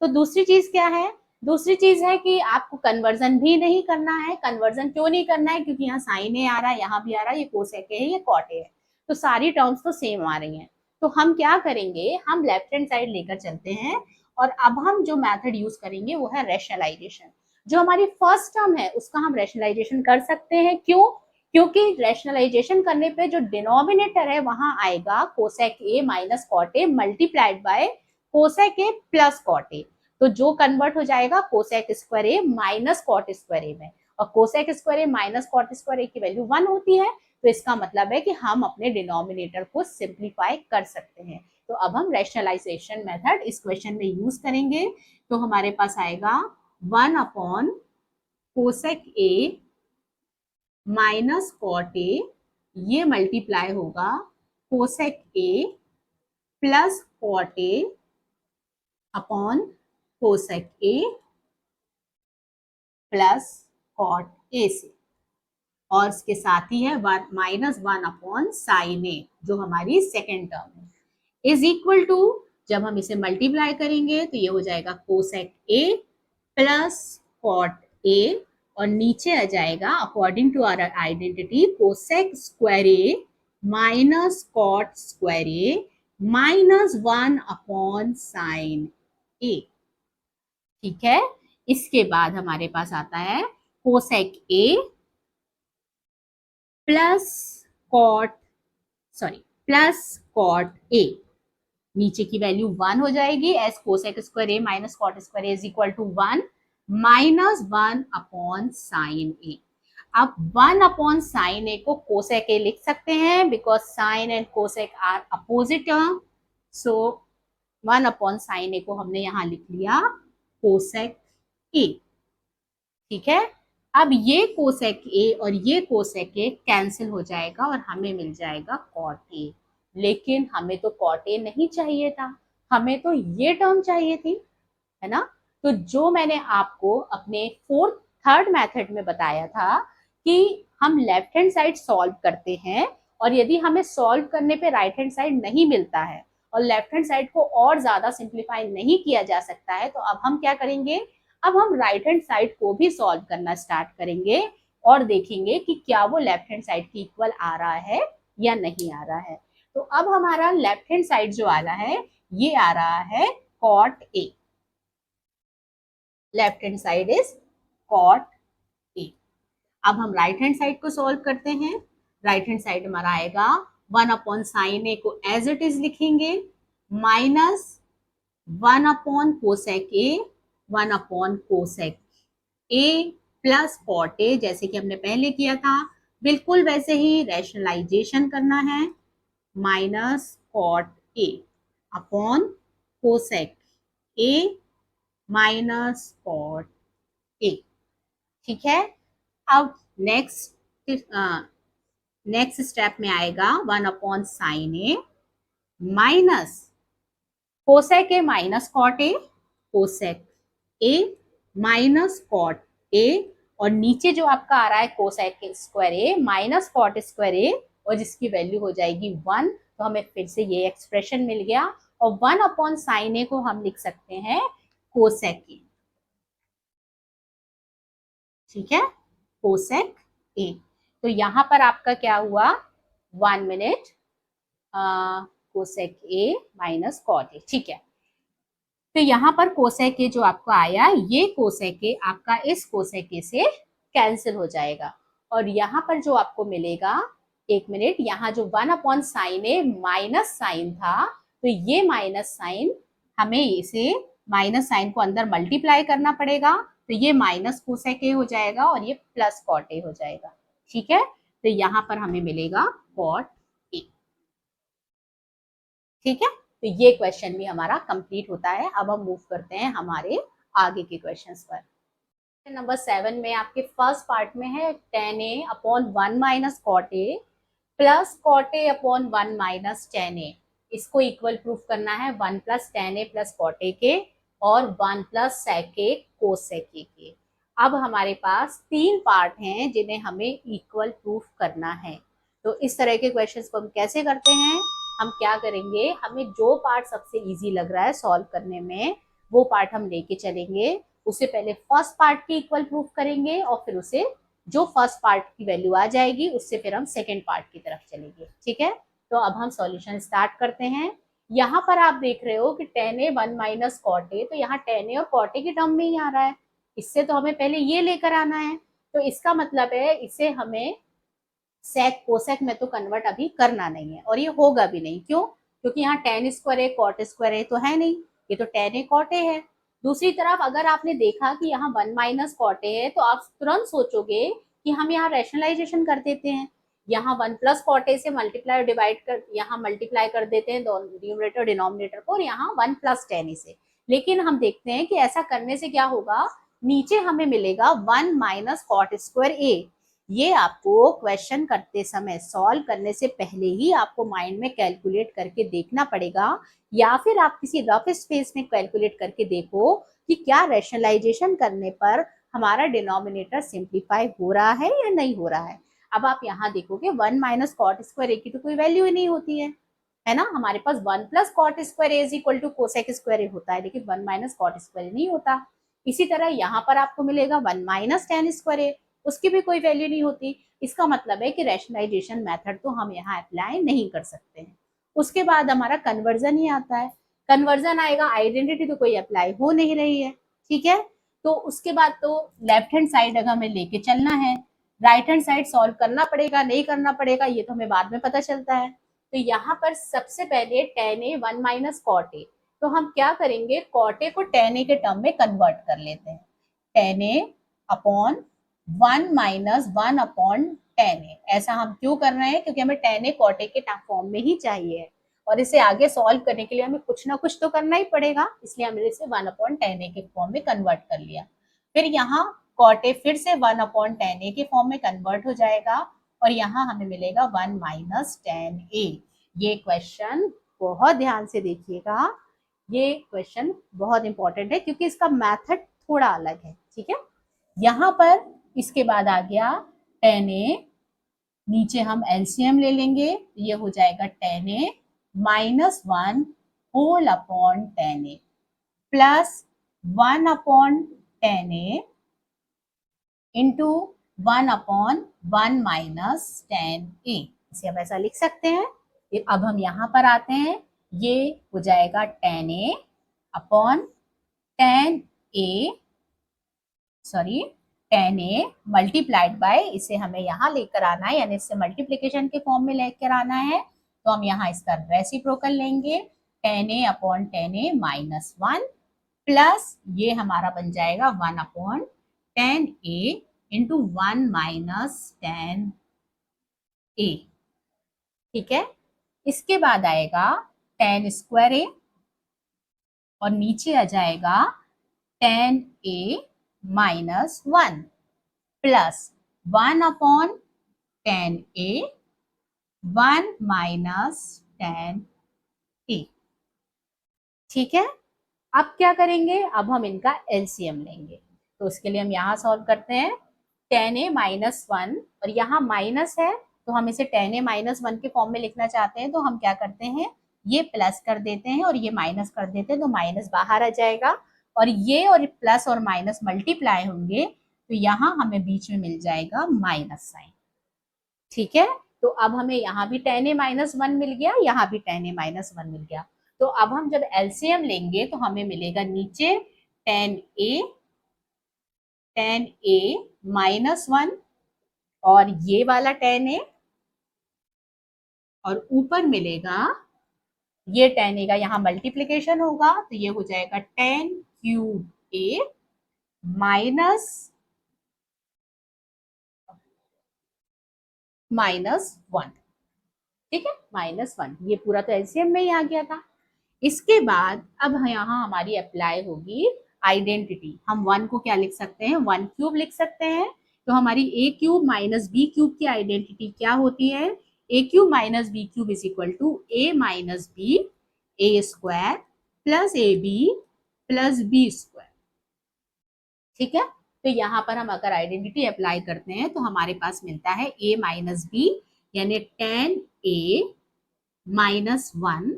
तो दूसरी चीज क्या है, दूसरी चीज है कि आपको कन्वर्जन भी नहीं करना है। कन्वर्जन क्यों नहीं करना है, क्योंकि यहाँ साइन ए आ रहा है, यहाँ भी आ रहा है, ये कोसेक ए है, ये कॉट ए है, तो सारी टर्म्स तो सेम आ रही हैं। तो हम क्या करेंगे, हम लेफ्ट हैंड साइड लेकर चलते हैं, और अब हम जो मेथड यूज करेंगे वो है रैशनलाइजेशन। जो हमारी फर्स्ट टर्म है उसका हम रैशनलाइजेशन कर सकते हैं। क्यों, क्योंकि रैशनलाइजेशन करने पे जो डिनोमिनेटर है वहां आएगा cosec A minus cot a multiplied by cosec A plus cot a. तो जो कन्वर्ट हो जाएगा cosec square A minus cot square a में, और cosec square A minus cot square a की वैल्यू 1 होती है। तो इसका मतलब है कि हम अपने डिनोमिनेटर को सिंप्लीफाई कर सकते हैं। तो अब हम रैशनलाइजेशन मेथड इस क्वेश्चन में यूज करेंगे। तो हमारे पास आएगा 1 upon cosec A minus cot a, ये मल्टीप्लाई होगा cosec A plus cot a upon cosec A plus cot a से, और इसके साथ ही है माइनस 1 अपॉन साइन ए जो हमारी सेकेंड टर्म है, इज इक्वल टू, जब हम इसे मल्टीप्लाई करेंगे तो ये हो जाएगा कोसेक ए प्लस कॉट ए, और नीचे आ जाएगा according to our identity cosec square A minus cot square A minus 1 upon sine A. ठीक है, इसके बाद हमारे पास आता है cosec A plus cot A, नीचे की वैल्यू 1 हो जाएगी as cosec square A minus cot square A is equal to 1 minus 1 upon sine A. अब 1 अपॉन साइन ए को कोसेक ए लिख सकते हैं because sine and cosec are opposite term, so 1 upon sine ए को हमने यहां लिख लिया कोसेक ए। ठीक है, अब ये कोसेक ए और ये कोसेक ए कैंसिल हो जाएगा और हमें मिल जाएगा कॉट ए। लेकिन हमें तो कॉट ए नहीं चाहिए था, हमें तो ये टर्म चाहिए थी, है ना। तो जो मैंने आपको अपने थर्ड मेथड में बताया था कि हम लेफ्ट हैंड साइड सॉल्व करते हैं, और यदि हमें सॉल्व करने पे राइट हैंड साइड नहीं मिलता है और लेफ्ट हैंड साइड को और ज्यादा सिंप्लीफाई नहीं किया जा सकता है, तो अब हम क्या करेंगे, अब हम राइट हैंड साइड को भी सॉल्व करना स्टार्ट करेंगे और देखेंगे कि क्या वो लेफ्ट हैंड साइड की इक्वल आ रहा है या नहीं आ रहा है। तो अब हमारा लेफ्ट हैंड साइड जो आ रहा है ये आ रहा है cot a, left hand side is cot a. अब हम राइट हैंड साइड को सॉल्व करते हैं। राइट हैंड साइड हमारा आएगा 1 अपॉन साइन ए को एज इट इज लिखेंगे minus 1 upon cosec a 1 upon cosec A plus cot a, जैसे कि हमने पहले किया था बिल्कुल वैसे ही रैशनलाइजेशन करना है, minus cot a upon cosec A minus cot a. ठीक है, अब नेक्स्ट स्टेप में आएगा 1 upon sine a minus cosec A minus cot a, cosec A minus cot ए, और नीचे जो आपका आ रहा है cosec square A minus cot square a, और जिसकी वैल्यू हो जाएगी 1। तो हमें फिर से ये एक्सप्रेशन मिल गया, और 1 अपॉन साइन ए को हम लिख सकते हैं कोसेक ए। ठीक है, कोसेक ए। तो यहां पर आपका क्या हुआ, 1 minute, cosec A minus cot a. ठीक है, तो यहाँ पर कोसेक ए जो आपको आया, ये कोसेक ए आपका इस कोसेक ए से कैंसिल हो जाएगा, और यहाँ पर जो आपको मिलेगा, एक मिनट, यहाँ जो 1 upon sine a minus sign था, तो ये माइनस साइन, हमें इसे माइनस साइन को अंदर मल्टीप्लाई करना पड़ेगा, तो ये माइनस कोसेक ए हो जाएगा और ये प्लस कॉट ए हो जाएगा। ठीक है, तो यहाँ पर हमें मिलेगा कॉट ए। ठीक है, तो ये क्वेश्चन भी हमारा कंप्लीट होता है। अब हम मूव करते हैं हमारे आगे के क्वेश्चंस पर। नंबर 7 में आपके फर्स्ट पार्ट में है tan a upon 1 minus cot A plus cot a upon 1 minus tan a। इसको इक्वल प्रूफ करना है 1 plus tan a plus cot a के और 1 plus sec a cosec a के। अब हमारे पास 3 पार्ट हैं जिन्हें हमें इक्वल प्रूफ करना है। तो इस तरह के क्वेश्चंस को हम कैसे करते हैं, हम क्या करेंगे, हमें जो पार्ट सबसे इजी लग रहा है सॉल्व करने में वो पार्ट हम लेके चलेंगे। उससे पहले फर्स्ट पार्ट की इक्वल प्रूफ करेंगे और फिर उसे जो फर्स्ट पार्ट की वैल्यू आ जाएगी उससे फिर हम सेकेंड पार्ट की तरफ चलेंगे। ठीक है, तो अब हम सॉल्यूशन स्टार्ट करते हैं। यहाँ पर आप देख रहे हो कि tan a 1 minus cot a, तो यहाँ tan a और कॉट ए की टर्म में ही आ रहा है। इससे तो हमें पहले ये लेकर आना है, तो इसका मतलब है इसे हमें सेक कोसेक में तो कन्वर्ट अभी करना नहीं है और ये होगा भी नहीं। क्यों? क्योंकि यहाँ tan स्क्वायर है कॉट स्क्वायर है तो है नहीं, ये तो tan a कॉट ए है। दूसरी तरफ अगर आपने देखा कि यहाँ 1 माइनस कॉट ए है तो आप तुरंत सोचोगे कि हम यहाँ रैशनलाइजेशन कर देते हैं, यहाँ 1 प्लस कॉट ए से मल्टीप्लाई डिवाइड कर, यहाँ मल्टीप्लाई कर देते हैं न्यूमरेटर डिनोमिनेटर को, और यहाँ 1 प्लस tan a से। लेकिन हम देखते हैं कि ऐसा करने से क्या होगा, नीचे हमें मिलेगा 1 माइनस कॉट स्क्वायर ए। ये आपको क्वेश्चन करते समय सॉल्व करने से पहले ही आपको माइंड में कैलकुलेट करके देखना पड़ेगा, या फिर आप किसी रफ स्पेस में कैलकुलेट करके देखो कि क्या रैशनलाइजेशन करने पर हमारा डिनोमिनेटर सिंप्लीफाई हो रहा है या नहीं हो रहा है। अब आप यहाँ देखोगे 1 माइनस कॉट स्क्वायर ए की तो कोई वैल्यू ही नहीं होती है ना। हमारे पास 1 plus cot square A is equal to cosec square A होता है, लेकिन 1 माइनस कॉट स्क्वायर ए नहीं होता। इसी तरह यहाँ पर आपको मिलेगा 1 माइनस tan स्क्वायर ए, उसकी भी कोई वैल्यू नहीं होती। इसका मतलब है कि रैशनलाइजेशन मेथड तो हम यहाँ अप्लाई नहीं कर सकते हैं। उसके बाद हमारा कन्वर्जन ही आता है। कन्वर्जन आएगा, आइडेंटिटी तो कोई अप्लाई हो नहीं रही है। ठीक है, तो उसके बाद तो लेफ्ट हैंड साइड अगर हमें लेके चलना है, राइट हैंड साइड सॉल्व करना पड़ेगा नहीं करना पड़ेगा ये तो हमें बाद में पता चलता है। तो यहाँ पर सबसे पहले tan a 1 minus cot a, तो हम क्या करेंगे, कॉट ए को tan a के टर्म में कन्वर्ट कर लेते हैं। tan a upon 1 minus 1 upon tan a। ऐसा हम क्यों कर रहे हैं, क्योंकि हमें tan a कॉट ए के फॉर्म में ही चाहिए और इसे आगे सॉल्व करने के लिए हमें कुछ ना कुछ तो करना ही पड़ेगा, इसलिए हमने इसे 1 अपॉन tan a के फॉर्म में कन्वर्ट कर लिया। फिर यहाँ कॉट ए फिर से 1 अपॉन tan a के फॉर्म में कन्वर्ट हो जाएगा और यहाँ हमें मिलेगा 1 माइनस tan a। ये क्वेश्चन बहुत ध्यान से देखिएगा, ये क्वेश्चन बहुत इंपॉर्टेंट है क्योंकि इसका मेथड थोड़ा अलग है। ठीक है, यहाँ पर इसके बाद आ गया tan a, नीचे हम एलसीएम ले लेंगे, ये हो जाएगा tan a minus 1 whole upon tan a plus 1 upon tan a into 1 upon 1 minus tan a। इसे अब ऐसा लिख सकते हैं। अब हम यहाँ पर आते हैं, ये हो जाएगा tan a upon tan a, sorry tan a multiplied bye, इसे हमें यहाँ लेकर आना है, यानी इससे मल्टीप्लीकेशन के फॉर्म में लेकर आना है, तो हम यहाँ इसका रेसिप्रोकल लेंगे, tan a upon tan a minus 1 plus ये हमारा बन जाएगा 1 upon tan a into 1 minus tan a। ठीक है, इसके बाद आएगा tan स्क्वायर a और नीचे आ जाएगा tan a minus 1 plus 1 upon tan a 1 minus tan a। ठीक है, अब क्या करेंगे, अब हम इनका एलसीएम लेंगे, तो उसके लिए हम यहाँ सॉल्व करते हैं। tan a माइनस 1 और यहाँ माइनस है तो हम इसे tan a माइनस 1 के फॉर्म में लिखना चाहते हैं, तो हम क्या करते हैं, ये प्लस कर देते हैं और ये माइनस कर देते हैं, तो माइनस बाहर आ जाएगा और ये और प्लस और माइनस मल्टीप्लाई होंगे, तो यहाँ हमें बीच में मिल जाएगा माइनस साइन। ठीक है, तो अब हमें यहाँ भी tan a माइनस 1 मिल गया, यहाँ भी tan a माइनस 1 मिल गया। तो अब हम जब एलसीएम लेंगे तो हमें मिलेगा नीचे tan a माइनस 1 और ये वाला tan a, और ऊपर मिलेगा ये tan a का यहाँ मल्टीप्लीकेशन होगा, तो ये हो जाएगा tan क्यूब a माइनस 1। ठीक है, -1, ये पूरा तो एलसीएम में ही आ गया था। इसके बाद अब यहाँ हमारी अप्लाई होगी आइडेंटिटी। हम 1 को क्या लिख सकते हैं, 1 क्यूब लिख सकते हैं, तो हमारी a cube minus b cube की आइडेंटिटी क्या होती है, a cube minus b cube is equal to a minus b a square plus ab plus B square. ठीक है, तो यहाँ पर हम अगर आइडेंटिटी अप्लाई करते हैं तो हमारे पास मिलता है a माइनस बी, यानी tan a माइनस 1,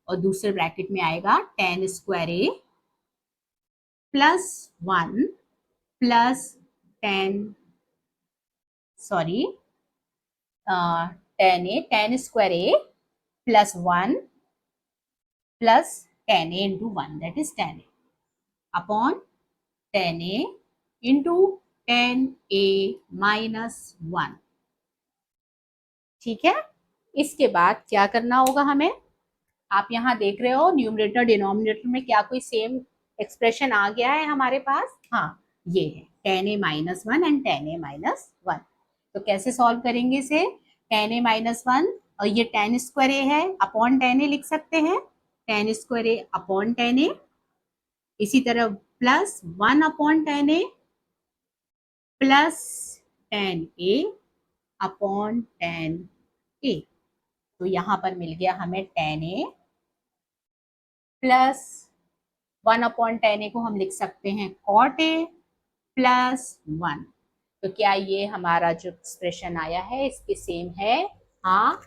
और दूसरे ब्रैकेट में आएगा tan square a plus 1 plus tan square a plus 1 plus tan a into 1, that is tan a upon tan a into tan a minus 1। ठीक है, इसके बाद क्या करना होगा हमें, आप यहाँ देख रहे हो न्यूमरेटर डिनोमिनेटर में क्या कोई सेम एक्सप्रेशन आ गया है हमारे पास, हाँ ये है tan a minus 1 and tan a minus 1। तो कैसे सॉल्व करेंगे इसे, tan a माइनस 1 और ये tan स्क्वायर a है अपॉन tan a लिख सकते हैं, tan square a upon tan a, इसी तरह plus 1 upon tan a plus tan a upon tan a। तो यहाँ पर मिल गया हमें tan a plus 1 upon tan a को हम लिख सकते हैं cot a प्लस 1। तो क्या ये हमारा जो एक्सप्रेशन आया है इसके सेम है, हाँ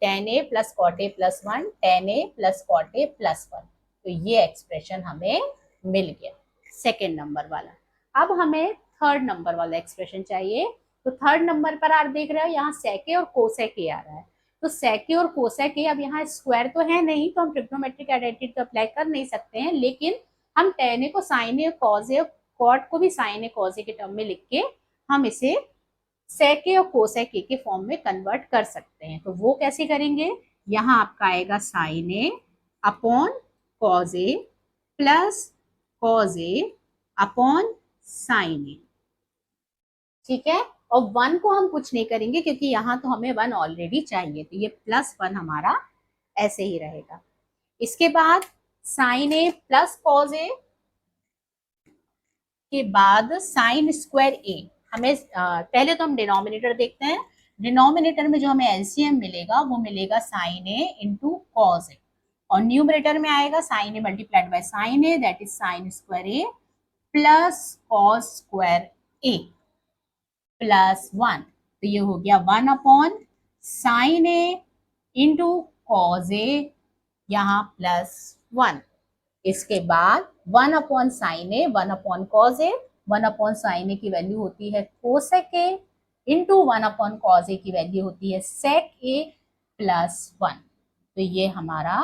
tan a प्लस cot a plus 1, tan a प्लस cot a प्लस 1। तो ये एक्सप्रेशन हमें मिल गया सेकेंड नंबर वाला। अब हमें थर्ड नंबर वाला एक्सप्रेशन चाहिए। तो थर्ड नंबर पर आप देख रहे हो यहाँ sec a और cosec a आ रहा है। तो sec a और cosec a, अब यहाँ स्क्वायर तो है नहीं तो हम ट्रिग्नोमेट्रिक आइडेंटिटी तो अप्लाई कर नहीं सकते हैं, लेकिन हम tan a को sin a, cos a, cot को भी sin a cos a के टर्म में लिख के हम इसे sec a और cosec a के फॉर्म में कन्वर्ट कर सकते हैं। तो वो कैसे करेंगे, यहाँ आपका आएगा sin a upon cos a plus cos a upon sin a। ठीक है, और 1 को हम कुछ नहीं करेंगे क्योंकि यहाँ तो हमें 1 ऑलरेडी चाहिए, तो ये प्लस 1 हमारा ऐसे ही रहेगा। इसके बाद sin a plus cos a के बाद sin स्क्वायर a, हमें पहले तो हम डिनोमिनेटर देखते हैं। डिनोमिनेटर में जो हमें एलसीएम मिलेगा वो मिलेगा sin a into cos a, और न्यूमरेटर में आएगा sin a multiplied by sin a, that is sin square a plus cos square a plus 1। तो ये हो गया 1 upon sine A into cos A, यहाँ प्लस 1। इसके बाद 1 upon sine A, 1 upon cos A, 1 upon sine A की वैल्यू होती है cosec A into 1 upon cos A की वैल्यू होती है सेक ए प्लस 1। तो ये हमारा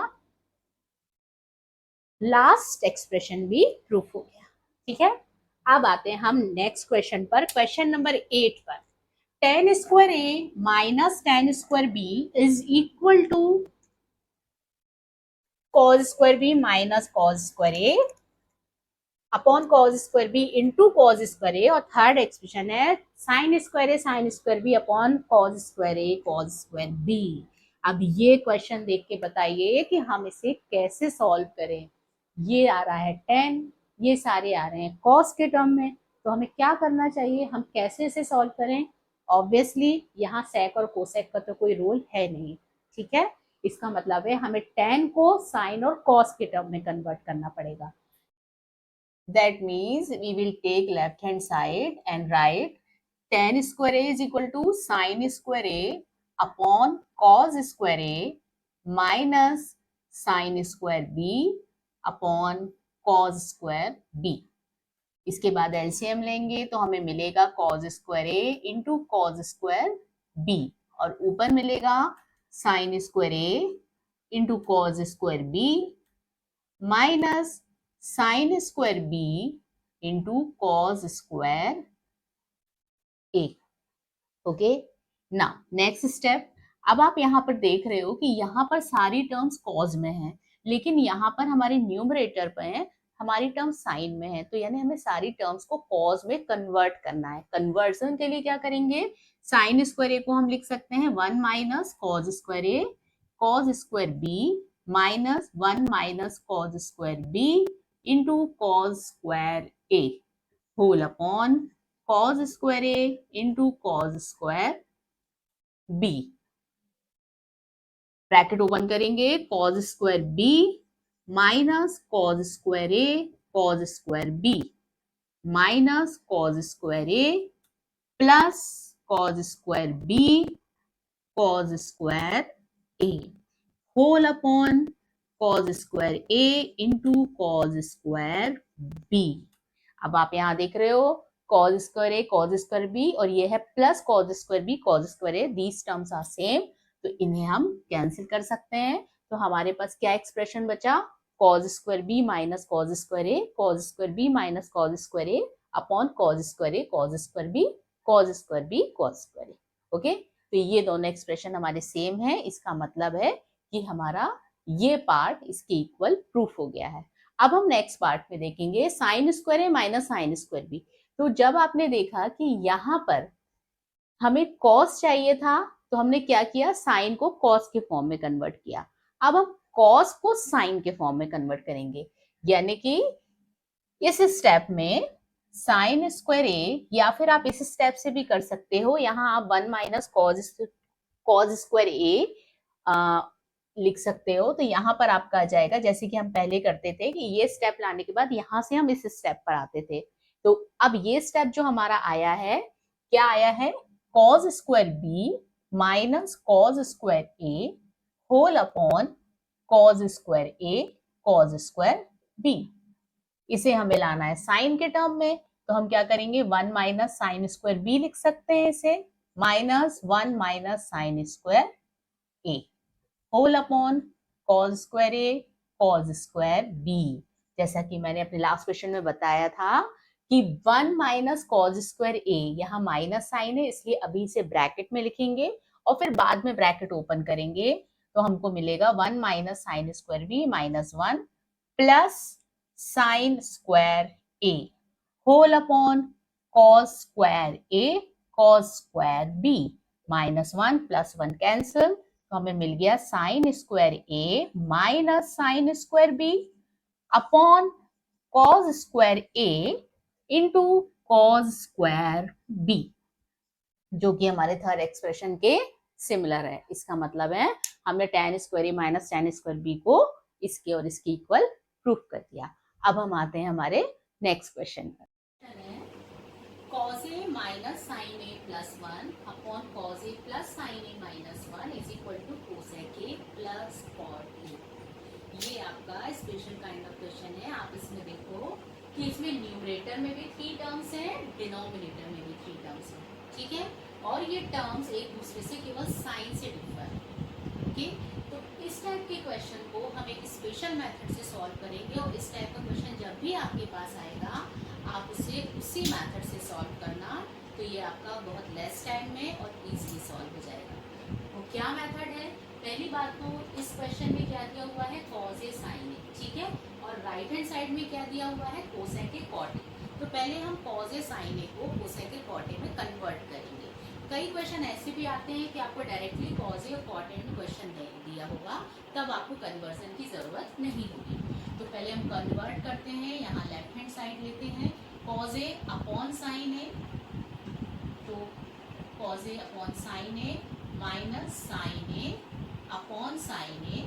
लास्ट एक्सप्रेशन भी प्रूफ हो गया। ठीक है, अब आते हैं हम नेक्स्ट क्वेश्चन पर, क्वेश्चन नंबर 8 पर। tan square a minus tan square b is equal to cos square b minus cos square a upon cos square b into cos square a, और थर्ड एक्सप्रेशन है sin square a sin square b upon cos square a cos square b। अब ये question देख के बताइए कि हम इसे कैसे सॉल्व करें। ये आ रहा है tan, ये सारे आ रहे हैं cos के टर्म में, तो हमें क्या करना चाहिए, हम कैसे इसे सॉल्व करें। ऑब्वियसली यहाँ sec और cosec का तो कोई रोल है नहीं। ठीक है, इसका मतलब है हमें tan को sin और cos के टर्म में कन्वर्ट करना पड़ेगा। That means we will take left hand side and write tan square a is equal to sin square a upon cos square a minus sin square b upon cos square b। इसके बाद LCM लेंगे तो हमें मिलेगा cos square a into cos square b, और ऊपर मिलेगा sin square a into cos square b minus sin square b into cos square a। Okay, now next step. अब आप यहाँ पर देख रहे हो कि यहाँ पर सारी टर्म्स कॉज में है, लेकिन यहाँ पर हमारे न्यूमरेटर पर है, हमारी टर्म साइन में है, तो यानी हमें सारी टर्म्स को कॉज में कन्वर्ट करना है। कन्वर्जन के लिए क्या करेंगे, साइन स्क्वायर ए को हम लिख सकते हैं 1 minus cos square A cos square B minus 1 minus cos square b into cos square A whole upon cos square a into cos square b। Bracket open करेंगे, cos square b minus cos square a cos square b minus cos square a plus cos square B cos square A whole upon cos square A into cos square b. अब आप यहां देख रहे हो cause square ए cos square b और ये है plus cos square B cos square a, these terms are same, तो इन्हें हम कैंसिल कर सकते हैं। तो हमारे पास क्या एक्सप्रेशन बचा, cos square B minus cos square A cos square B minus cos square A upon cos square A cos square B cos square B cos square A. Okay, तो ये दोनों एक्सप्रेशन हमारे सेम है, इसका मतलब है कि हमारा ये पार्ट इसके इक्वल प्रूफ हो गया है। अब हम नेक्स्ट पार्ट में देखेंगे साइन स्क्वायर ए माइनस साइन स्क्वायर बी। तो जब आपने देखा कि यहाँ पर हमें कॉस चाहिए था तो हमने क्या किया, साइन को कॉस के फॉर्म में कन्वर्ट किया। अब हम कॉस को साइन के फॉर्म में कन्वर्ट करेंगे, यानी कि इस स्टेप में साइन स्क्वायर ए, या फिर आप इस स्टेप से भी कर सकते हो, यहाँ आप 1 माइनस कॉज स्क्वायर ए लिख सकते हो। तो यहाँ पर आपका आ जाएगा, जैसे कि हम पहले करते थे कि ये स्टेप लाने के बाद यहाँ से हम इस स्टेप पर आते थे। तो अब ये स्टेप जो हमारा आया है, क्या आया है, cos square B minus cos square ए होल अपॉन कॉज स्क्वायर ए कॉज स्क्वायर बी। इसे हमें लाना है साइन के टर्म में, तो हम क्या करेंगे, 1 माइनस साइन स्क्वायर बी लिख सकते हैं इसे, माइनस 1 माइनस साइन स्क्वायर ए होल अपॉन कॉज स्क्वायर ए कॉज स्क्वायर बी। जैसा कि मैंने अपने लास्ट क्वेश्चन में बताया था कि 1 माइनस कॉज स्क्वायर ए, यहाँ माइनस साइन है इसलिए अभी इसे ब्रैकेट में लिखेंगे और फिर बाद में ब्रैकेट ओपन करेंगे, तो हमको मिलेगा 1 minus sine square B minus 1 plus sine square A whole upon cos square A cos square B, minus 1 plus 1 cancel, तो हमें मिल गया साइन स्क्वायर ए minus sine square B upon cos square ए into cos square B, जो कि हमारे third expression के similar है। इसका मतलब है हमने tan स्क्वायर ए माइनस tan स्क्वायर बी को इसके और इसके इक्वल प्रूफ कर दिया। अब हम आते हैं हमारे नेक्स्ट क्वेश्चन पर। cos a minus sine a plus 1 upon cos a plus sine a minus 1 is equal to cosec a प्लस cot a। ये आपका स्पेशल काइंड ऑफ क्वेश्चन है। आप इसमें देखो कि इसमें न्यूमरेटर में भी 3 टर्म्स हैं, डिनोमिनेटर में भी 3 टर्म्स हैं, ठीक है, और ये टर्म्स एक दूसरे से केवल साइन से डिफर है। ओके, तो इस टाइप के क्वेश्चन को हम एक स्पेशल मेथड से सॉल्व करेंगे और इस टाइप का क्वेश्चन जब भी आपके पास आएगा आप उसे उसी मेथड से सॉल्व करना, तो ये आपका बहुत लेस टाइम में और इजीली सॉल्व हो जाएगा। वो क्या मेथड है, पहली बात तो इस क्वेश्चन में क्या दिया हुआ है, cos a sin a, ठीक है, और राइट हैंड साइड में क्या दिया हुआ है, cosec a cot a। तो पहले हम cos a sin a को cosec a cot a में कन्वर्ट करेंगे। कई क्वेश्चन ऐसे भी आते हैं कि आपको डायरेक्टली cos a और cot a में क्वेश्चन दिया होगा, तब आपको कन्वर्जन की जरूरत नहीं होगी। तो पहले हम कन्वर्ट करते हैं, यहाँ लेफ्ट हैंड साइड लेते हैं, cos a upon sin a, तो cos a upon sin a minus sin a upon sin a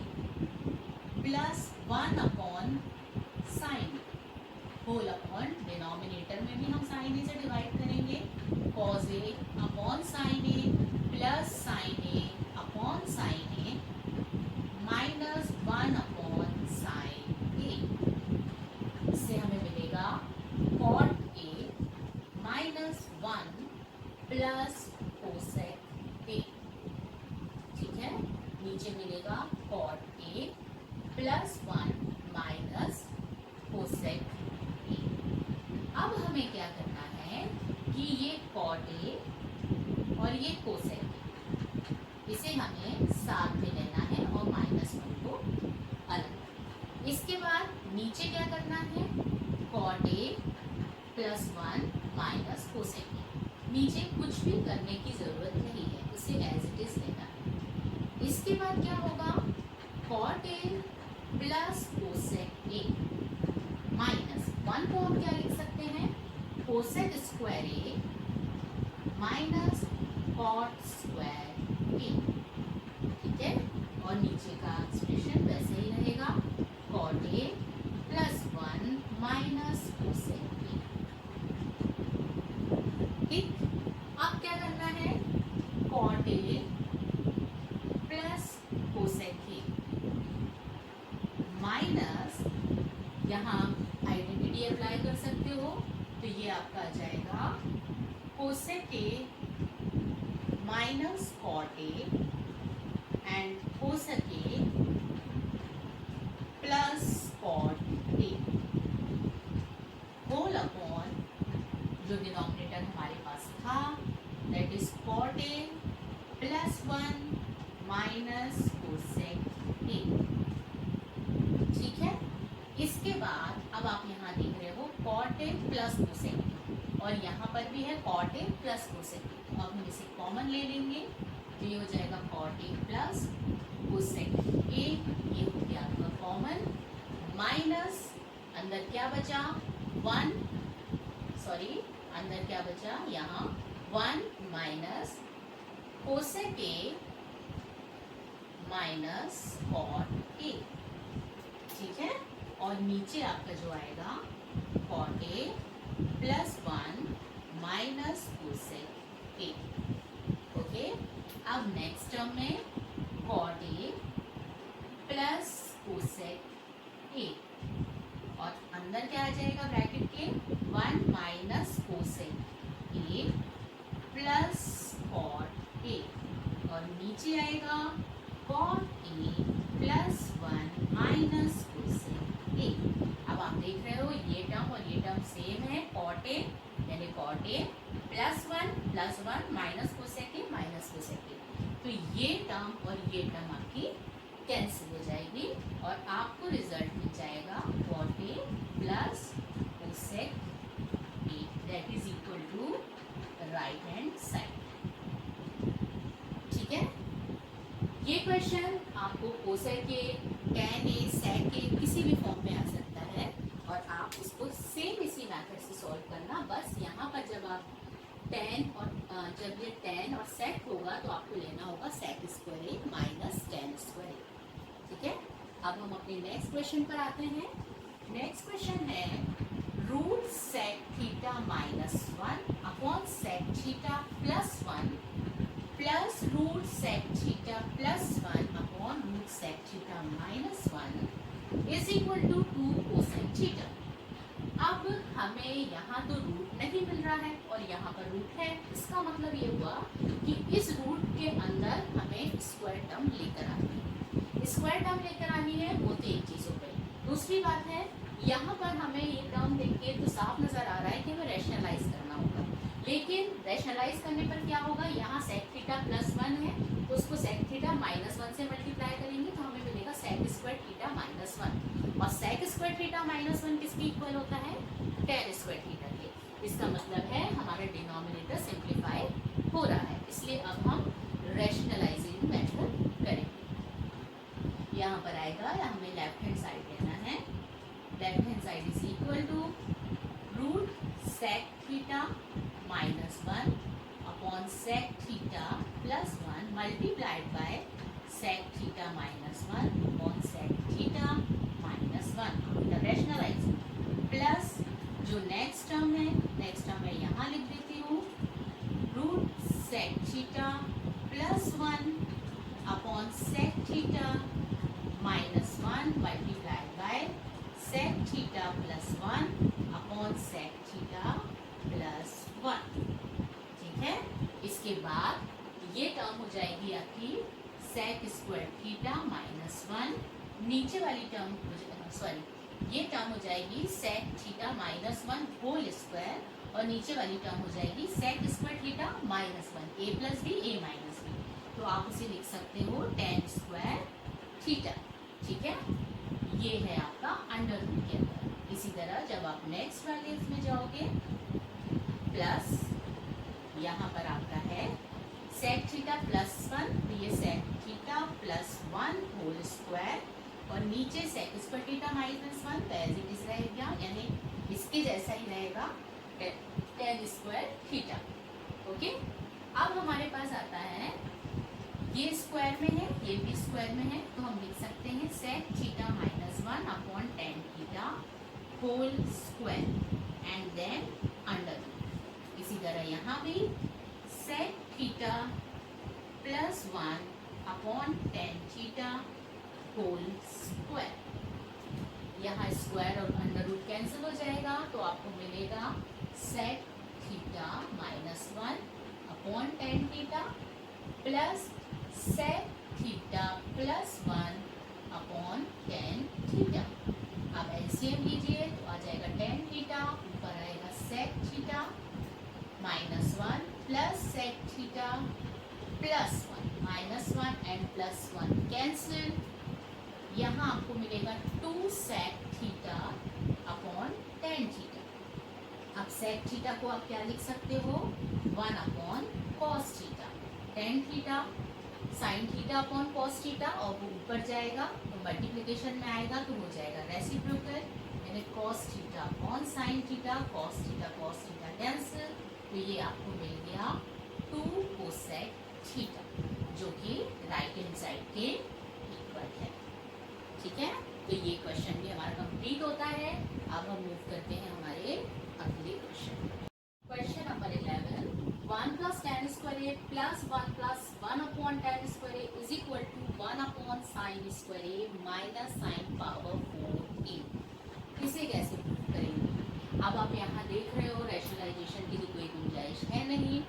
plus 1 upon sin a whole upon denominator में भी हम sin a से डिवाइड करेंगे, cos a upon sin a plus sin a upon sin a minus 1 upon sin a। इससे हमें मिलेगा cot a minus 1 plus cosec a, ठीक है, नीचे मिलेगा cot a plus 1 minus cosec a। अब हमें क्या करना है कि ये cot a और ये cosec a, इसे हमें साथ में लेना है और माइनस 1 को अलग। इसके बाद नीचे क्या करना है, cot a plus 1 minus cosec a। नीचे कुछ भी करने की जरूरत नहीं है, इसे एज इट इज लेना है। इसके बाद क्या होगा, cot a plus cosec a minus 1 को हम क्या लिख सकते हैं, cosec square a minus cot square a, ठीक है, और नीचे का एक्सप्रेशन वैसे ही रहेगा, cot a plus 1 minus cosec a। Minus cot a and हो सके plus cot a whole upon जो डिनोमिनेटर हमारे पास था that is cot A plus 1 minus cosec a. ठीक है, इसके बाद अब आप यहाँ देख रहे हो कॉट ए प्लस कोसेक और यहाँ पर भी है कॉट ए प्लस कोसेक। तो अब हम इसे कॉमन ले लेंगे तो ये हो जाएगा cot A plus cosec a, ये हो गया आपका कॉमन, माइनस अंदर क्या बचा 1, सॉरी अंदर क्या बचा यहाँ 1 minus cosec A minus cot a. ठीक है, और नीचे आपका जो आएगा cot A plus 1 minus cosec a. Okay, अब नेक्स्ट टर्म में cot A plus cosec a और अंदर क्या आ जाएगा ब्रैकेट के 1 माइनस कोसेक ए प्लस कॉट ए और नीचे आएगा cot A plus 1 minus cosec a. अब आप देख रहे हो ये टर्म और ये टर्म सेम है, कॉट ए यानी cot A plus 1 minus cosec A minus cosec a. तो ये टर्म और ये टर्म आपकी कैंसिल हो जाएगी और आपको रिजल्ट मिल जाएगा cot A plus cosec a that is equal to right hand side. ठीक है, ये क्वेश्चन आपको कोसेक के, टैन ए, सेक के किसी भी फॉर्म में आ सकता है और आप उसको सेम इसी मेथड से सॉल्व करना। बस यहाँ पर जब आप टैन और जब ये टैन और सेक होगा तो आपको लेना होगा सेक स्क्वायर ए माइनस टैन स्क्वायर ए। ठीक है, अब हम अपने नेक्स्ट क्वेश्चन पर आते हैं। नेक्स्ट क्वेश्चन है root sec theta minus 1 upon sec theta plus 1 plus root sec theta plus 1 upon root sec theta minus 1 is equal to 2 cosec theta. अब हमें यहाँ तो रूट नहीं मिल रहा है और यहाँ पर रूट है, इसका मतलब ये हुआ कि इस रूट के अंदर हमें स्क्वायर टर्म लेकर आनी है। स्क्वायर टर्म लेकर आनी है वो तो एक चीज़ हो गई। दूसरी बात है यहाँ पर हमें ये टर्म देख के तो साफ नजर आ रहा है कि हमें रैशनलाइज करना होगा, लेकिन रैशनलाइज करने पर क्या होगा, यहाँ सेक थीटा प्लस 1 है तो उसको सेक थीटा माइनस 1 से मल्टीप्लाई करेंगे तो हमें मिलेगा सेक स्क्वायर थीटा माइनस 1 और सेक स्क्वायर थीटा माइनस 1 किसके इक्वल होता है, टैन स्क्वायर थीटा के। इसका मतलब है हमारा डिनोमिनेटर सिंप्लीफाई हो रहा है, इसलिए अब हम रैशनलाइजिंग मेथड करेंगे। यहाँ पर आएगा या हमें लेफ्ट हैंड साइड लेना है, left hand side is equal to root sec theta minus 1 upon sec theta plus 1 multiplied by sec theta minus 1 upon sec theta minus 1 rationalise plus जो नेक्स्ट टर्म है, नेक्स्ट टर्म मैं यहाँ लिख देती हूँ root sec theta plus 1 upon sec theta minus 1 multiplied by sec theta plus 1 upon sec theta plus 1। ठीक है, इसके बाद ये टर्म हो जाएगी आपकी सेक स्क्वायर थीटा माइनस 1, नीचे वाली टर्म सॉरी ये टर्म हो जाएगी sec theta minus 1 whole square और नीचे वाली टर्म हो जाएगी sec square theta minus 1 a plus b a minus b, तो आप उसे लिख सकते हो टैन स्क्वायर थीटा। ठीक है, ये है आपका अंडर रूट के अंदर। इसी तरह जब आप नेक्स्ट वाले इसमें जाओगे प्लस यहाँ पर आपका है सेक थीटा प्लस 1 तो ये sec theta plus 1 whole square और नीचे सेक स्क्वायर थीटा माइनस 1 तो एज इट इज रहेगा, यानी इसके जैसा ही रहेगा टैन स्क्वायर थीटा। ओके, अब हमारे पास आता है ये स्क्वायर में है ये भी स्क्वायर में है तो हम लिख सकते हैं sec theta minus 1 upon tan theta whole square and then under. इसी तरह यहाँ भी sec theta plus 1 upon tan theta whole square. यहाँ स्क्वायर और अंडर रूट कैंसिल हो जाएगा तो आपको मिलेगा sec theta minus 1 upon tan theta plus sec theta plus 1 upon tan theta. अब एलसीएम लीजिए तो आ जाएगा टेन थीटा, ऊपर आएगा sec theta minus 1 plus sec theta plus 1, minus 1 and plus 1 cancel. यहाँ आपको मिलेगा 2 sec theta upon tan theta. अब सेक थीटा को आप क्या लिख सकते हो, 1 upon cos theta, tan theta sine theta upon cos theta, और वो ऊपर जाएगा तो मल्टीप्लिकेशन में आएगा तो हो जाएगा रेसिप्रोकल, यानी cos theta upon sine theta, cos theta cancel, तो ये आपको मिल गया 2 कोसेक थीटा, जो कि राइट हैंड साइड के इक्वल है। ठीक है, तो ये क्वेश्चन भी हमारा कंप्लीट होता है। अब हम मूव करते हैं हमारे अगले question. Question number 11, 1 plus tan square a plus 1 plus 1 upon tan square A is equal to 1 upon sine square A minus sine power 4 a. इसे कैसे प्रूव करेंगे? अब आप यहाँ देख रहे हो रैशनलाइजेशन की तो कोई गुंजाइश है नहीं।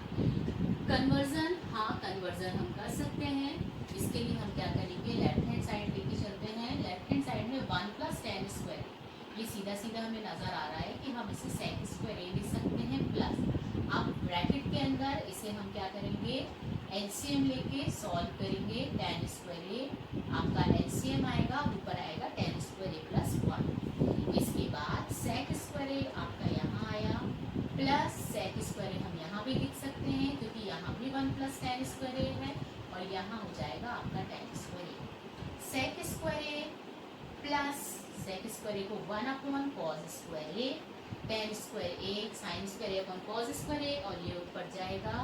कन्वर्जन, हाँ कन्वर्जन हम कर सकते हैं। इसके लिए हम क्या करेंगे, लेफ्ट हैंड साइड लेके चलते हैं। लेफ्ट हैंड साइड में 1 प्लस टेन स्क्वायर, ये सीधा सीधा हमें नजर आ रहा है कि हम इसे सेक स्क्वायर ए लिख सकते हैं प्लस। अब ब्रैकेट के अंदर इसे हम क्या करेंगे, एलसीएम लेके सॉल्व करेंगे। टेन स्क्वायर ए आपका एलसीएम आएगा, ऊपर आएगा टेन स्क्वायर ए प्लस 1। इसके बाद सेक स्क्वायर ए आपका यहाँ आया प्लस सेक स्क्वायर ए हम यहाँ भी लिख सकते हैं क्योंकि यहाँ भी 1 प्लस टेन स्क्वायर ए है, और यहाँ हो जाएगा आपका ten square A. Sec square a plus sec square ए को 1 upon cos square A, ten square A sign square A upon cos square a, और ये ऊपर जाएगा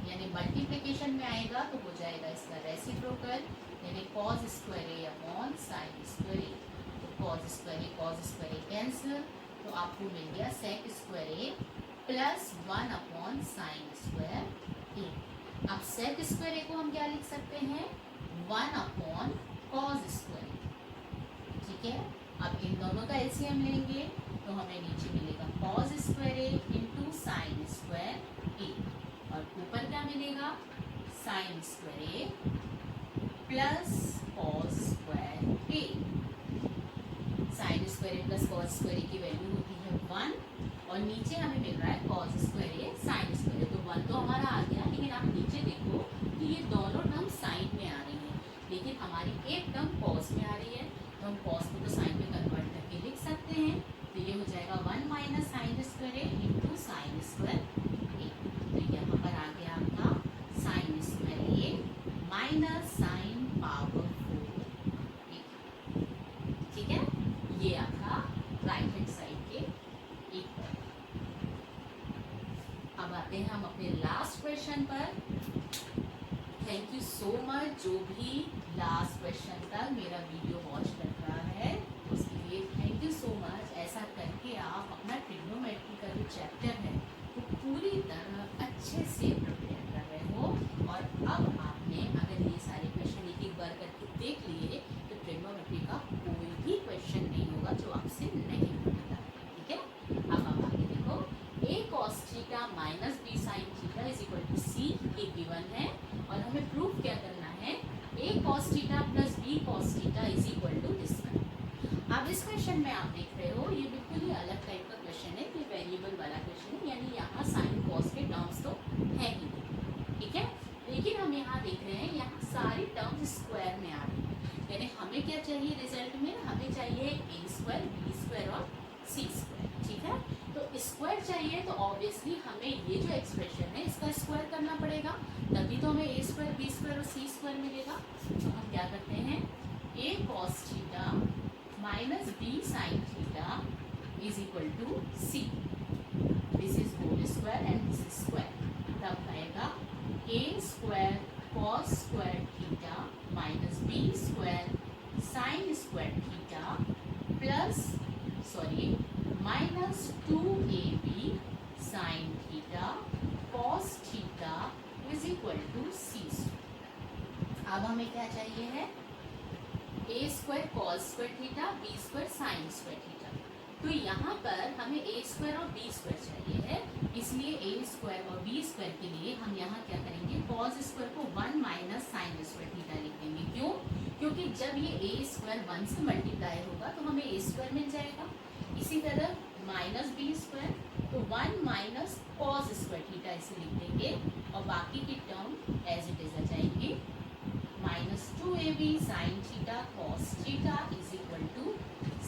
यानी मल्टीप्लिकेशन में आएगा तो हो जाएगा इसका रेसिप्रोकल, यानी cos square A upon sine square ए। तो कॉस स्क्वायर ए कैंसिल, तो आपको मिल गया sec square a plus 1 upon sine square ए। अब सेक स्क्वायर ए को हम क्या लिख सकते हैं, 1 अपॉन कॉस स्क्वायर ए। ठीक है, अब इन दोनों का एलसीएम लेंगे तो हमें नीचे मिलेगा cos square A into sine square a, और ऊपर क्या मिलेगा, sine square a plus cos square A. Sign square a plus cos square a की वैल्यू होती है 1, और नीचे हमें मिल रहा है कॉस स्क्वायर ए साइन स्क्वायर ए, तो 1 तो हमारा आ गया। लेकिन आप नीचे देखो कि ये दोनों टर्म साइन में आ रही है, लेकिन हमारी एक टर्म कॉस में आ रही है, तो हम कॉस को तो साइन में कन्वर्ट करके लिख सकते हैं। तो ये हो जाएगा 1 माइनस साइन स्क्वायर ए इंटू साइन स्क्वायर ए। तो यहाँ पर आ गया आपका साइन स्क्वायर ए माइनस साइन पावर 4 ए। ठीक है, ये आपका राइट हैंड साइड के इक्वल। अब आते हैं हम अपने लास्ट क्वेश्चन पर। थैंक यू सो मच जो भी लास्ट क्वेश्चन तक मेरा वीडियो वॉच कर रहा है, उसके लिए थैंक यू सो मच। ऐसा करके आप अपना ट्रिग्नोमेट्री का जो चैप्टर है वो पूरी तरह अच्छे से प्रिपेयर कर रहे हो, और अब आपने अगर ये सारे क्वेश्चन एक बार करके देख लिए तो ट्रिग्नोमेट्री का कोई भी क्वेश्चन नहीं होगा जो आपसे नहीं बनेगा। ठीक है, अब आप आगे देखो, a cos theta minus b sin theta is equal to c एक गिवन है, और हमें प्रूफ क्या करना है, a cos theta plus b cos theta is equal to this one. अब इस क्वेश्चन में आप देख रहे हो ये बिल्कुल ही अलग टाइप का क्वेश्चन है, ये वेरिएबल वाला क्वेश्चन है, यानी यहाँ साइन कॉस के टर्म्स तो है ही नहीं। ठीक है, लेकिन हम यहाँ देख रहे हैं यहाँ सारी टर्म्स स्क्वायर में आ रही है, यानी हमें क्या चाहिए रिजल्ट में, हमें चाहिए a स्क्वायर b स्क्वायर और c स्क्वायर। ठीक है, तो स्क्वायर चाहिए तो ऑब्वियसली हमें ये जो एक्सप्रेशन है इसका स्क्वायर करना पड़ेगा, तभी तो हमें a स्क्वायर b स्क्वायर और c स्क्वायर मिलेगा। तो हम क्या करते हैं, a cos theta minus b sin theta is equal to c, this is whole square and this is square, तब आएगा a square cos square theta minus b square sin square theta plus minus 2ab sin theta cos theta is equal to c। अब हमें क्या चाहिए है, a square cos square theta b square sin square theta. तो यहाँ पर हमें a square और b स्क्वायर चाहिए है, इसलिए a स्क्वायर और b स्क्वायर के लिए हम यहाँ क्या करेंगे, cos स्क्वायर को 1 साइन स्क्वायर थीटा लिख देंगे। क्यों? क्योंकि जब ये ए स्क्वायर 1 से मल्टीप्लाई होगा तो हमें ए स्क्वायर मिल जाएगा। इसी तरह माइनस बी स्क्वायर, तो 1 माइनस कॉस स्क्वायर थीटा इसे लिख देंगे और बाकी की टर्म एज इट इज आ जाएंगी। Minus 2ab sine theta cos theta is equal to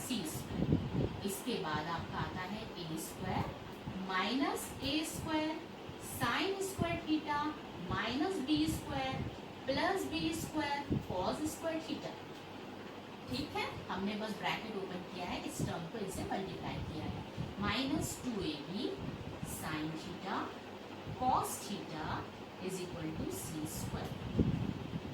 C square. इसके बाद आपका आता है A square minus A square sine square theta minus B square plus B square cos square theta. ठीक है, हमने बस ब्रैकेट ओपन किया है, इस टर्म को इसे मल्टीप्लाई किया है। Minus 2ab sine theta cos theta is equal to C square.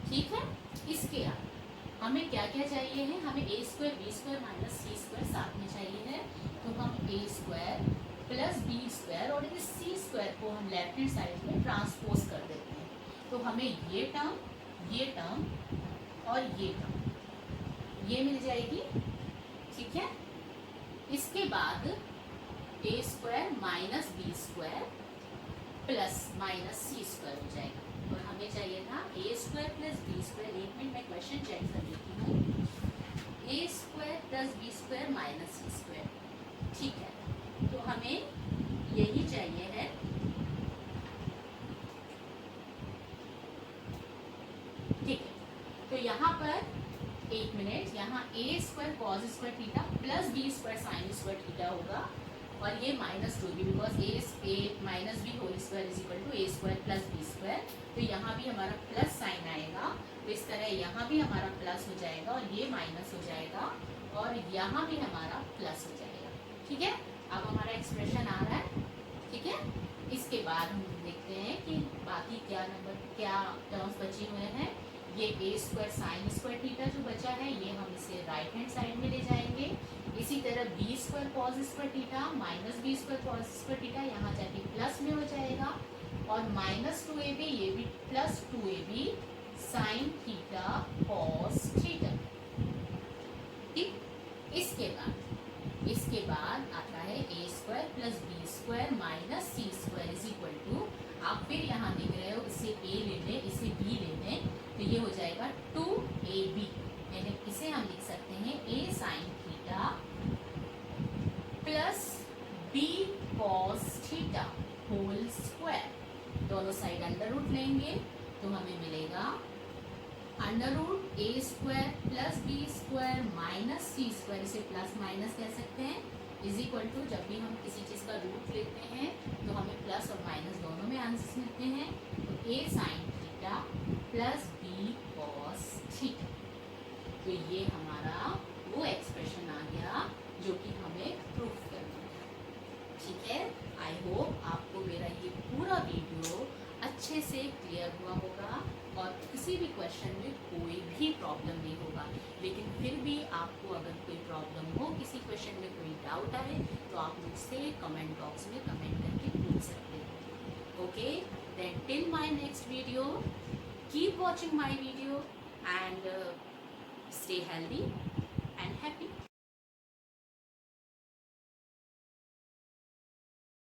ठीक है, इसके बाद हमें क्या क्या चाहिए है, हमें ए square B square minus C square साथ में चाहिए है। तो हम ए स्क्वायर प्लस बी स्क्वायर और इस सी स्क्वायर को हम लेफ्ट हैंड साइड में ट्रांसपोज कर देते हैं। तो हमें ये टर्म और ये टर्म ये मिल जाएगी। ठीक है, इसके बाद A square minus B square plus minus C square हो जाएगा। और हमें चाहिए था A square plus B square. एक मिनट मैं क्वेश्चन चेक कर लेती हूँ। A square plus B square minus C square. ठीक है, तो हमें यही चाहिए है। ठीक है, तो यहाँ पर एक मिनट, यहाँ A square cos square theta plus B square sine square theta होगा और ये minus 2b because A minus B whole square is equal to A square plus B square. तो यहाँ भी हमारा प्लस साइन आएगा, तो इस तरह यहाँ भी हमारा प्लस हो जाएगा और ये माइनस हो जाएगा और यहाँ भी हमारा प्लस हो जाएगा। ठीक है, अब हमारा एक्सप्रेशन आ रहा है। ठीक है, इसके बाद हम देखते हैं कि बाकी क्या टर्म्स बचे हुए हैं। ये ए स्क्वायर साइन स्क्वायर थीटा जो बचा है ये हम इसे राइट हैंड साइड में ले जाएंगे। इसी तरह b square cos square theta minus B square cos square theta यहाँ जाके प्लस में हो जाएगा और माइनस 2ab ये भी plus 2ab sine theta cos theta. ठीक, इसके बाद आता है A square plus B square minus C square is equal to, आप फिर यहाँ देख रहे हो इसे a ले लें इसे b ले लें तो ये हो जाएगा 2ab। यानी इसे हम लिख सकते हैं a sine theta plus b cos theta whole square. दोनों साइड अंडर रूट लेंगे तो हमें मिलेगा under root A square plus B square minus C square. इसे प्लस माइनस कह सकते हैं इज इक्वल टू, जब भी हम किसी चीज़ का रूट लेते हैं तो हमें प्लस और माइनस दोनों में आंसर्स मिलते हैं। तो A sine theta plus B cos theta. तो ये हमारा वो एक्सप्रेशन आ गया जो कि हमें प्रूफ करना है। ठीक है, आई होप आपको मेरा ये पूरा वीडियो अच्छे से क्लियर हुआ होगा और किसी भी क्वेश्चन में कोई भी प्रॉब्लम नहीं होगा। लेकिन फिर भी आपको अगर कोई प्रॉब्लम हो, किसी क्वेश्चन में कोई डाउट आए तो आप मुझसे कमेंट बॉक्स में कमेंट करके पूछ सकते हो। Okay, then till my next video keep watching my video and stay healthy and happy.